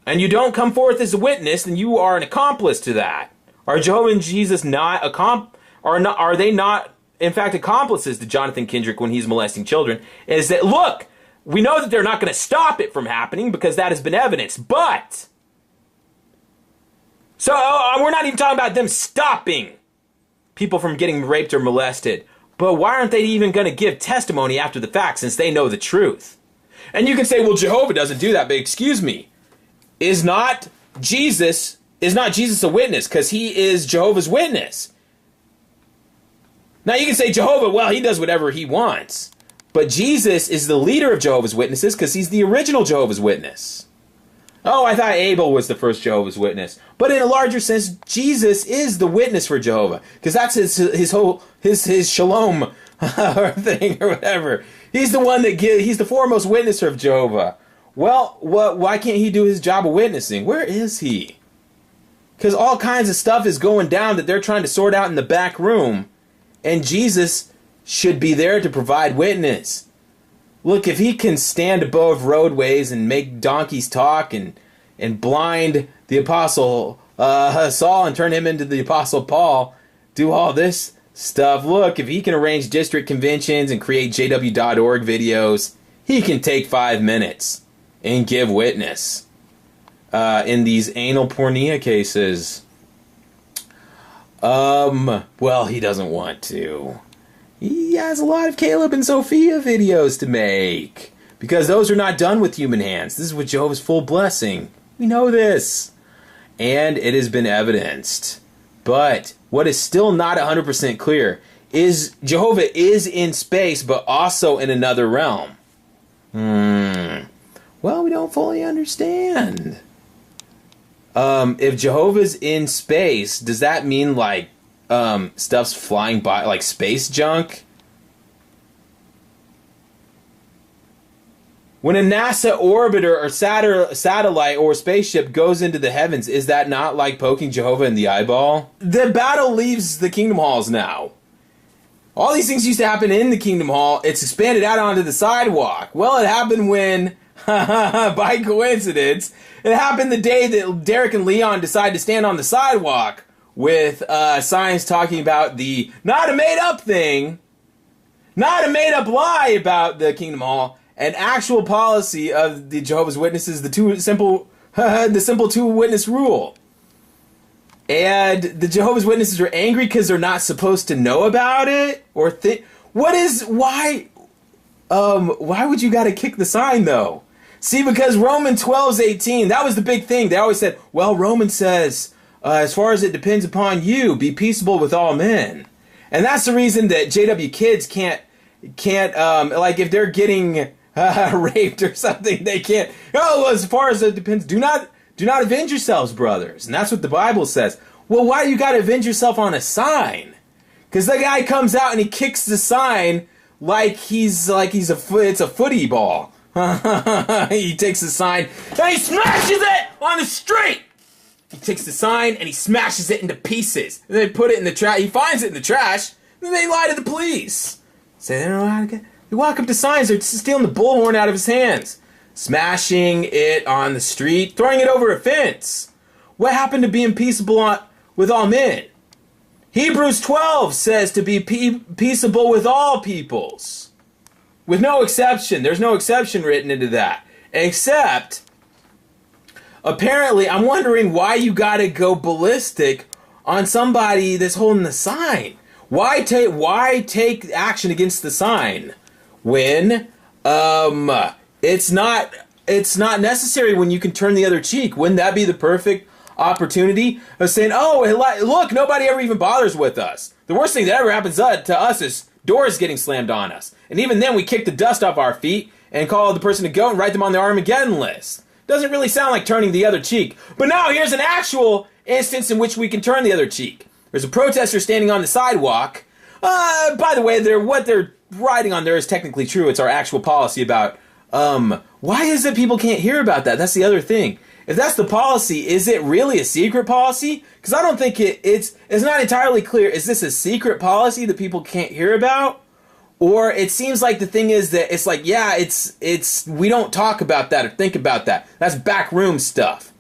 and you don't come forth as a witness, then you are an accomplice to that. Are Jehovah and Jesus are they not in fact accomplices to Jonathan Kendrick when he's molesting children? Is that, look, we know that they're not going to stop it from happening because that has been evidenced, but so we're not even talking about them stopping people from getting raped or molested. But why aren't they even going to give testimony after the fact since they know the truth? And you can say, well, Jehovah doesn't do that. But excuse me, is not Jesus a witness? Because he is Jehovah's Witness. Now you can say Jehovah, well, he does whatever he wants. But Jesus is the leader of Jehovah's Witnesses because he's the original Jehovah's Witness. Oh, I thought Abel was the first Jehovah's Witness. But in a larger sense, Jesus is the witness for Jehovah, because that's his shalom thing or whatever. He's the one that he's the foremost witnesser of Jehovah. Well, why can't he do his job of witnessing? Where is he? Because all kinds of stuff is going down that they're trying to sort out in the back room, and Jesus should be there to provide witness. Look, if he can stand above roadways and make donkeys talk and blind the apostle Saul and turn him into the apostle Paul, do all this stuff. Look, if he can arrange district conventions and create jw.org videos, he can take 5 minutes and give witness in these anal pornea cases. Well, he doesn't want to. He has a lot of Caleb and Sophia videos to make, because those are not done with human hands. This is with Jehovah's full blessing. We know this. And it has been evidenced. But what is still not 100% clear is Jehovah is in space, but also in another realm. Well, we don't fully understand. If Jehovah's in space, does that mean like stuff's flying by, like space junk? When a NASA orbiter or satellite or spaceship goes into the heavens, is that not like poking Jehovah in the eyeball? The battle leaves the Kingdom Halls now. All these things used to happen in the Kingdom Hall. It's expanded out onto the sidewalk. Well, it happened when, by coincidence, it happened the day that Derek and Leon decided to stand on the sidewalk with signs talking about the not a made-up thing, not a made-up lie about the Kingdom Hall, an actual policy of the Jehovah's Witnesses, the simple two-witness rule. And the Jehovah's Witnesses are angry because they're not supposed to know about it or think. Why would you got to kick the sign though? See, because Romans 12:18, that was the big thing. They always said, well, Romans says, as far as it depends upon you, be peaceable with all men. And that's the reason that JW kids can't like if they're getting raped or something, they can't, oh, as far as it depends, do not avenge yourselves, brothers. And that's what the Bible says. Well, why do you got to avenge yourself on a sign? Because the guy comes out and he kicks the sign it's a footy ball. He takes the sign and he smashes it on the street. He takes the sign and he smashes it into pieces. And they put it in the trash. He finds it in the trash. And they lie to the police. Say they don't know how to get. They walk up to signs. They're stealing the bullhorn out of his hands, smashing it on the street, throwing it over a fence. What happened to being peaceable with all men? Hebrews 12 says to be peaceable with all peoples. With no exception. There's no exception written into that. Except, apparently, I'm wondering why you gotta go ballistic on somebody that's holding the sign. Why take action against the sign when it's not necessary, when you can turn the other cheek? Wouldn't that be the perfect opportunity of saying, oh, look, nobody ever even bothers with us. The worst thing that ever happens to us is doors getting slammed on us. And even then we kick the dust off our feet and call the person to go and write them on the Armageddon list. Doesn't really sound like turning the other cheek. But now here's an actual instance in which we can turn the other cheek. There's a protester standing on the sidewalk. By the way, what they're writing on there is technically true. It's our actual policy about, why is it people can't hear about that? That's the other thing. If that's the policy, is it really a secret policy? Because I don't think it's not entirely clear. Is this a secret policy that people can't hear about? Or it seems like the thing is that it's like, yeah, it's we don't talk about that or think about that. That's backroom stuff.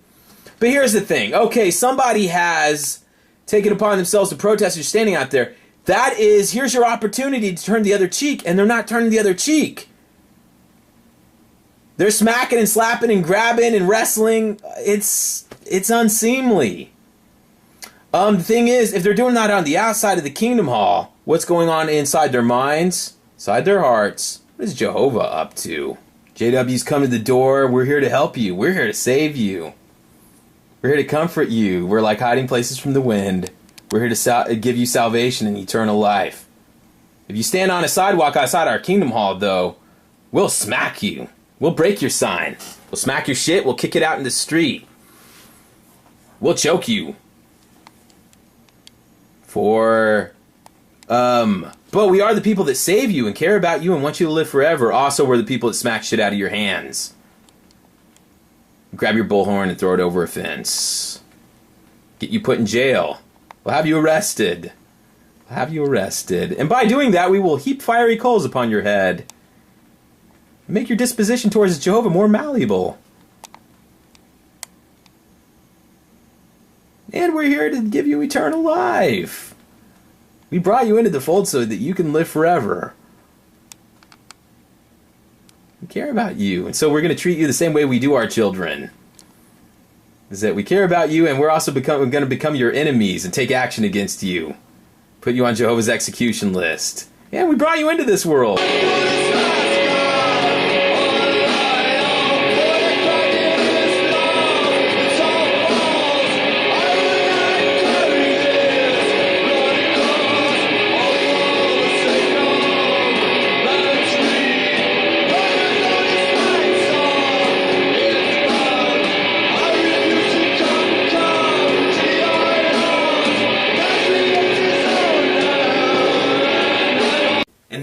But here's the thing. Okay, somebody has taken upon themselves to protest. You're standing out there. Here's your opportunity to turn the other cheek, and they're not turning the other cheek. They're smacking and slapping and grabbing and wrestling. It's unseemly. The thing is, if they're doing that on the outside of the Kingdom Hall, what's going on inside their minds, inside their hearts? What is Jehovah up to? JW's come to the door. We're here to help you. We're here to save you. We're here to comfort you. We're like hiding places from the wind. We're here to give you salvation and eternal life. If you stand on a sidewalk outside our Kingdom Hall, though, we'll smack you. We'll break your sign. We'll smack your shit. We'll kick it out in the street. We'll choke you. But we are the people that save you and care about you and want you to live forever. Also, we're the people that smack shit out of your hands. Grab your bullhorn and throw it over a fence. Get you put in jail. We'll have you arrested. We'll have you arrested. And by doing that, we will heap fiery coals upon your head. Make your disposition towards Jehovah more malleable. And we're here to give you eternal life. We brought you into the fold so that you can live forever. We care about you, and so we're going to treat you the same way we do our children. Is that we care about you, and we're also going to become your enemies and take action against you. Put you on Jehovah's execution list. And we brought you into this world.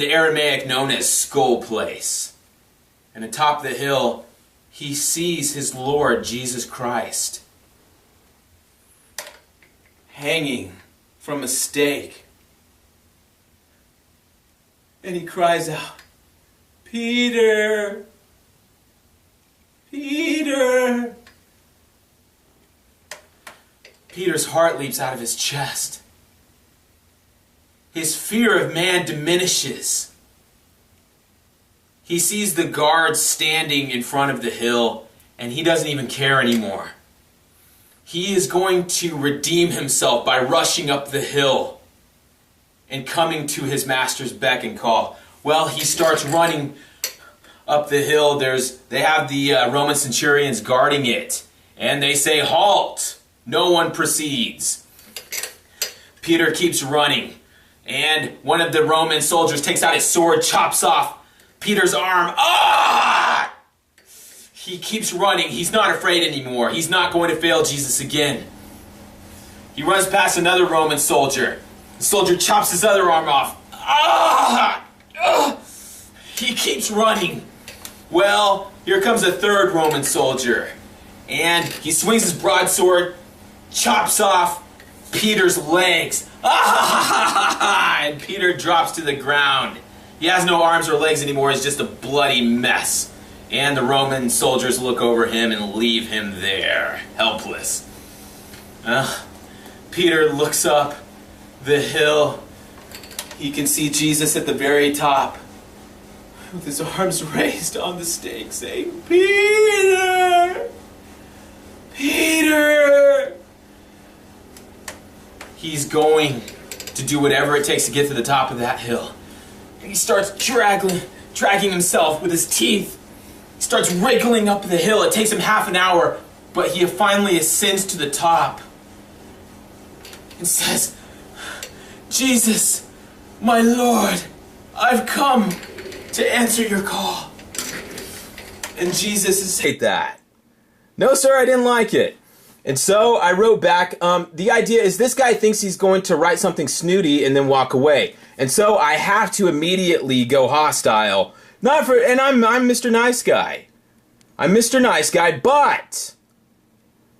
The Aramaic known as Skull Place. And atop the hill, he sees his Lord Jesus Christ hanging from a stake. And he cries out, "Peter! Peter!" Peter's heart leaps out of his chest. His fear of man diminishes. He sees the guards standing in front of the hill, and he doesn't even care anymore. He is going to redeem himself by rushing up the hill and coming to his master's beck and call. Well, he starts running up the hill. They have the Roman centurions guarding it, and they say, "Halt!" No one proceeds. Peter keeps running. And one of the Roman soldiers takes out his sword, chops off Peter's arm. Ah! He keeps running. He's not afraid anymore. He's not going to fail Jesus again. He runs past another Roman soldier. The soldier chops his other arm off. Ah! Ah! He keeps running. Well, here comes a third Roman soldier. And he swings his broadsword, chops off Peter's legs. Ah! And Peter drops to the ground. He has no arms or legs anymore. He's just a bloody mess. And the Roman soldiers look over him and leave him there, helpless. Peter looks up the hill. He can see Jesus at the very top, with his arms raised on the stake, saying, "Peter! Peter!" He's going to do whatever it takes to get to the top of that hill. And he starts dragging himself with his teeth. He starts wriggling up the hill. It takes him half an hour, but he finally ascends to the top and says, "Jesus, my Lord, I've come to answer your call." And Jesus is Hate that. No, sir, I didn't like it. And so I wrote back, the idea is this guy thinks he's going to write something snooty and then walk away. And so I have to immediately go hostile. And I'm Mr. Nice Guy. I'm Mr. Nice Guy, but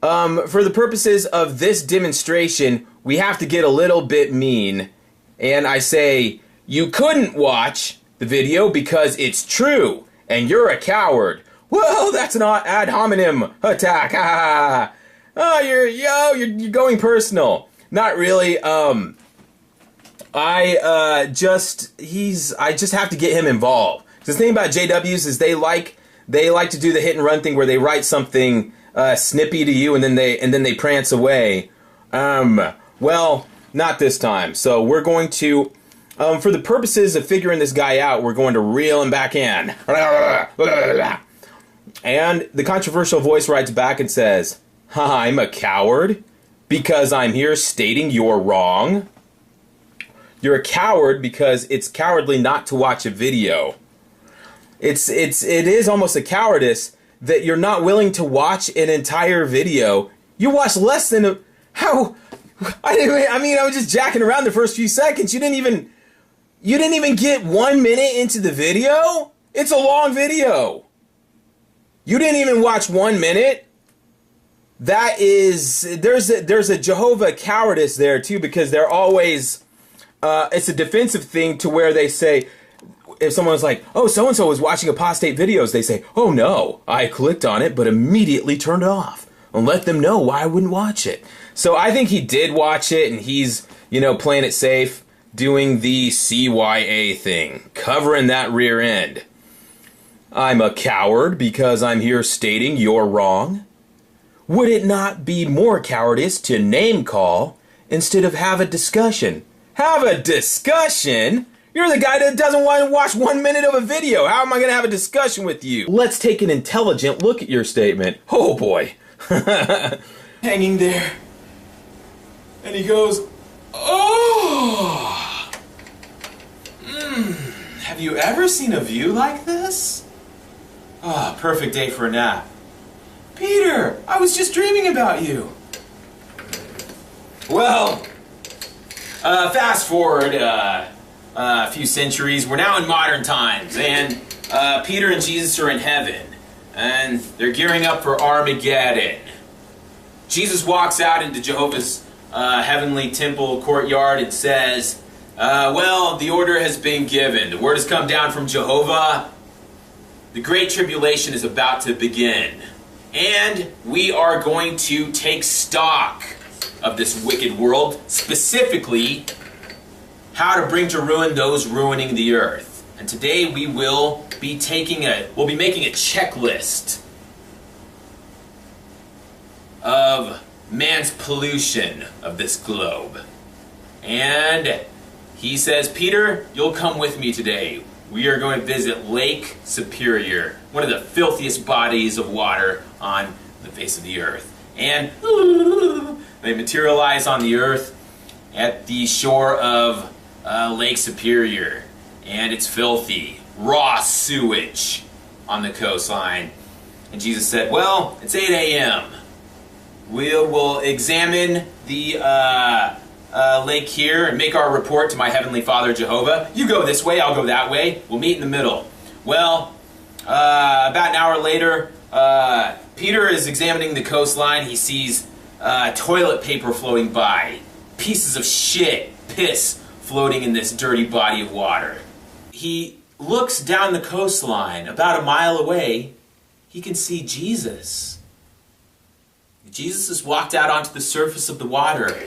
for the purposes of this demonstration, we have to get a little bit mean. And I say, you couldn't watch the video because it's true, and you're a coward. Whoa, that's an ad hominem attack. Ha! Oh, you're going personal. Not really. I just have to get him involved. The thing about JWs is they like to do the hit and run thing where they write something snippy to you and then they prance away. Well, not this time. So we're going to, for the purposes of figuring this guy out, we're going to reel him back in. And the controversial voice writes back and says, "I'm a coward because I'm here stating you're wrong. You're a coward because it's cowardly not to watch a video. it is almost a cowardice that you're not willing to watch an entire video. You watched less than a, how, I mean, I was just jacking around the first few seconds. You didn't even get 1 minute into the video? It's a long video. You didn't even watch 1 minute? That is, there's a Jehovah cowardice there too, because they're always, it's a defensive thing to where they say, if someone's like, oh, so-and-so was watching apostate videos, they say, oh no, I clicked on it, but immediately turned it off and let them know why I wouldn't watch it. So I think he did watch it, and he's, you know, playing it safe, doing the CYA thing, covering that rear end. I'm a coward because I'm here stating you're wrong. Would it not be more cowardice to name call instead of have a discussion? Have a discussion? You're the guy that doesn't want to watch 1 minute of a video. How am I going to have a discussion with you? Let's take an intelligent look at your statement. Oh boy. Hanging there. And he goes, oh! Have you ever seen a view like this? Ah, perfect day for a nap. Peter, I was just dreaming about you. Well, fast forward a few centuries. We're now in modern times, and Peter and Jesus are in heaven, and they're gearing up for Armageddon. Jesus walks out into Jehovah's heavenly temple courtyard and says, well, the order has been given. The word has come down from Jehovah. The Great Tribulation is about to begin. And we are going to take stock of this wicked world, specifically how to bring to ruin those ruining the earth. And today we will be making a checklist of man's pollution of this globe. And he says, Peter, you'll come with me today. We are going to visit Lake Superior, one of the filthiest bodies of water on the face of the earth. And they materialize on the earth at the shore of Lake Superior. And it's filthy, raw sewage on the coastline. And Jesus said, well, it's 8 a.m. We'll examine the lake here and make our report to my heavenly Father Jehovah. You go this way, I'll go that way. We'll meet in the middle. Well, about an hour later, Peter is examining the coastline. He sees toilet paper floating by, pieces of shit, piss floating in this dirty body of water. He looks down the coastline. About a mile away, he can see Jesus. Jesus has walked out onto the surface of the water,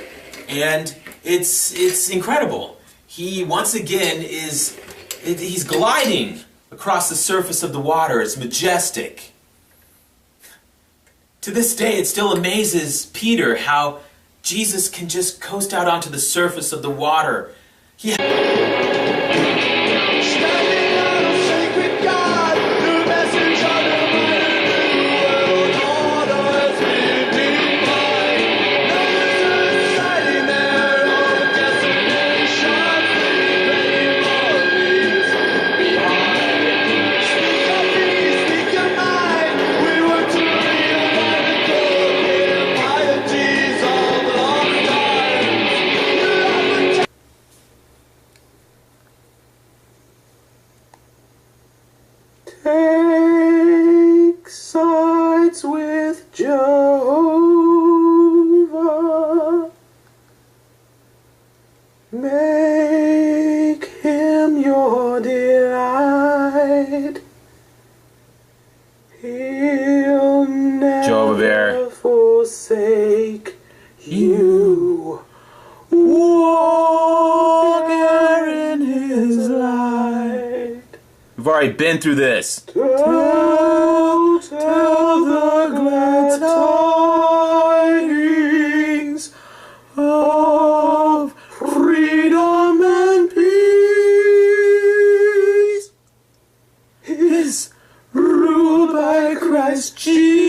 and it's incredible. He once again he's gliding across the surface of the water. It's majestic. To this day, it still amazes Peter how Jesus can just coast out onto the surface of the water. Take sides with Jehovah. Make him your delight. He'll never forsake you. Walk in his light. We've already been through this. Tell the glad tidings of freedom and peace. His rule by Christ Jesus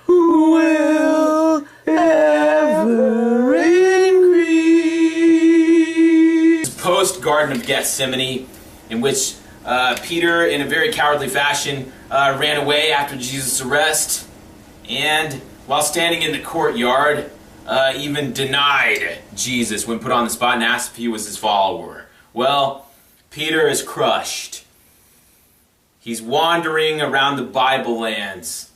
will ever increase. Post Garden of Gethsemane, in which Peter, in a very cowardly fashion, ran away after Jesus' arrest, and while standing in the courtyard, even denied Jesus when put on the spot and asked if he was his follower. Well, Peter is crushed. He's wandering around the Bible lands,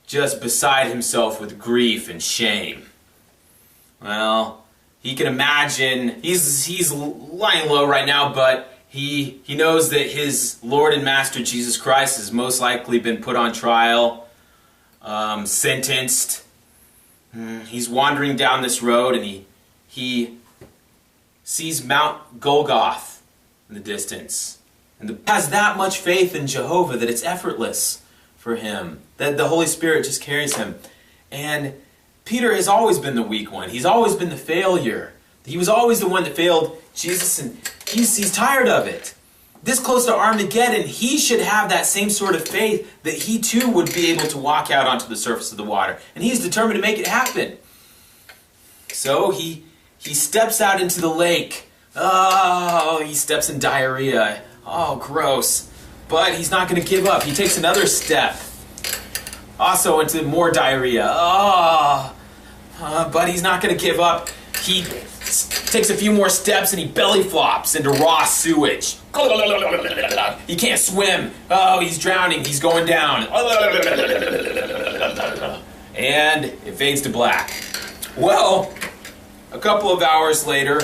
just beside himself with grief and shame. Well, he can imagine, he's lying low right now, but he knows that his Lord and Master Jesus Christ has most likely been put on trial, sentenced. He's wandering down this road, and he sees Mount Golgoth in the distance. And has that much faith in Jehovah that it's effortless for him, that the Holy Spirit just carries him. And Peter has always been the weak one. He's always been the failure. He was always the one that failed Jesus, and he's tired of it. This close to Armageddon, he should have that same sort of faith that he too would be able to walk out onto the surface of the water. And he's determined to make it happen. So he steps out into the lake. Oh, he steps in diarrhea. Oh, gross. But he's not going to give up. He takes another step. Also into more diarrhea. Oh, but he's not going to give up. He takes a few more steps and he belly flops into raw sewage. He can't swim. Oh, he's drowning. He's going down. And it fades to black. Well, a couple of hours later,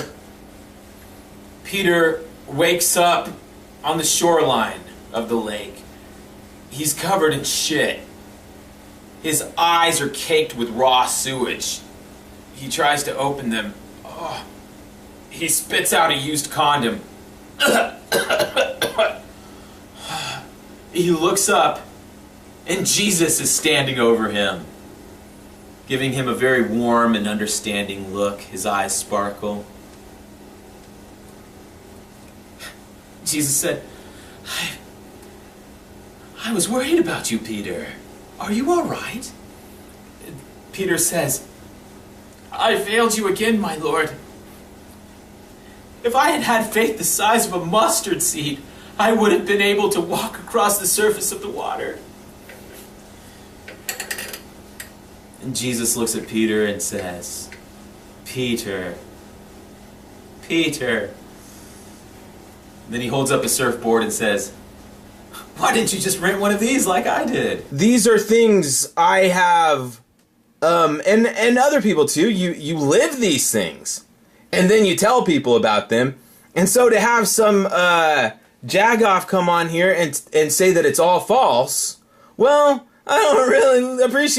Peter wakes up on the shoreline of the lake. He's covered in shit. His eyes are caked with raw sewage. He tries to open them. Oh, he spits out a used condom. He looks up, and Jesus is standing over him, giving him a very warm and understanding look. His eyes sparkle. Jesus said, I was worried about you, Peter. Are you all right? Peter says, I failed you again, my Lord. If I had had faith the size of a mustard seed, I would have been able to walk across the surface of the water. And Jesus looks at Peter and says, Peter, Peter. And then he holds up a surfboard and says, why didn't you just rent one of these like I did? These are things I have, and other people too. You live these things, and then you tell people about them. And so to have some jagoff come on here and say that it's all false, well, I don't really appreciate it.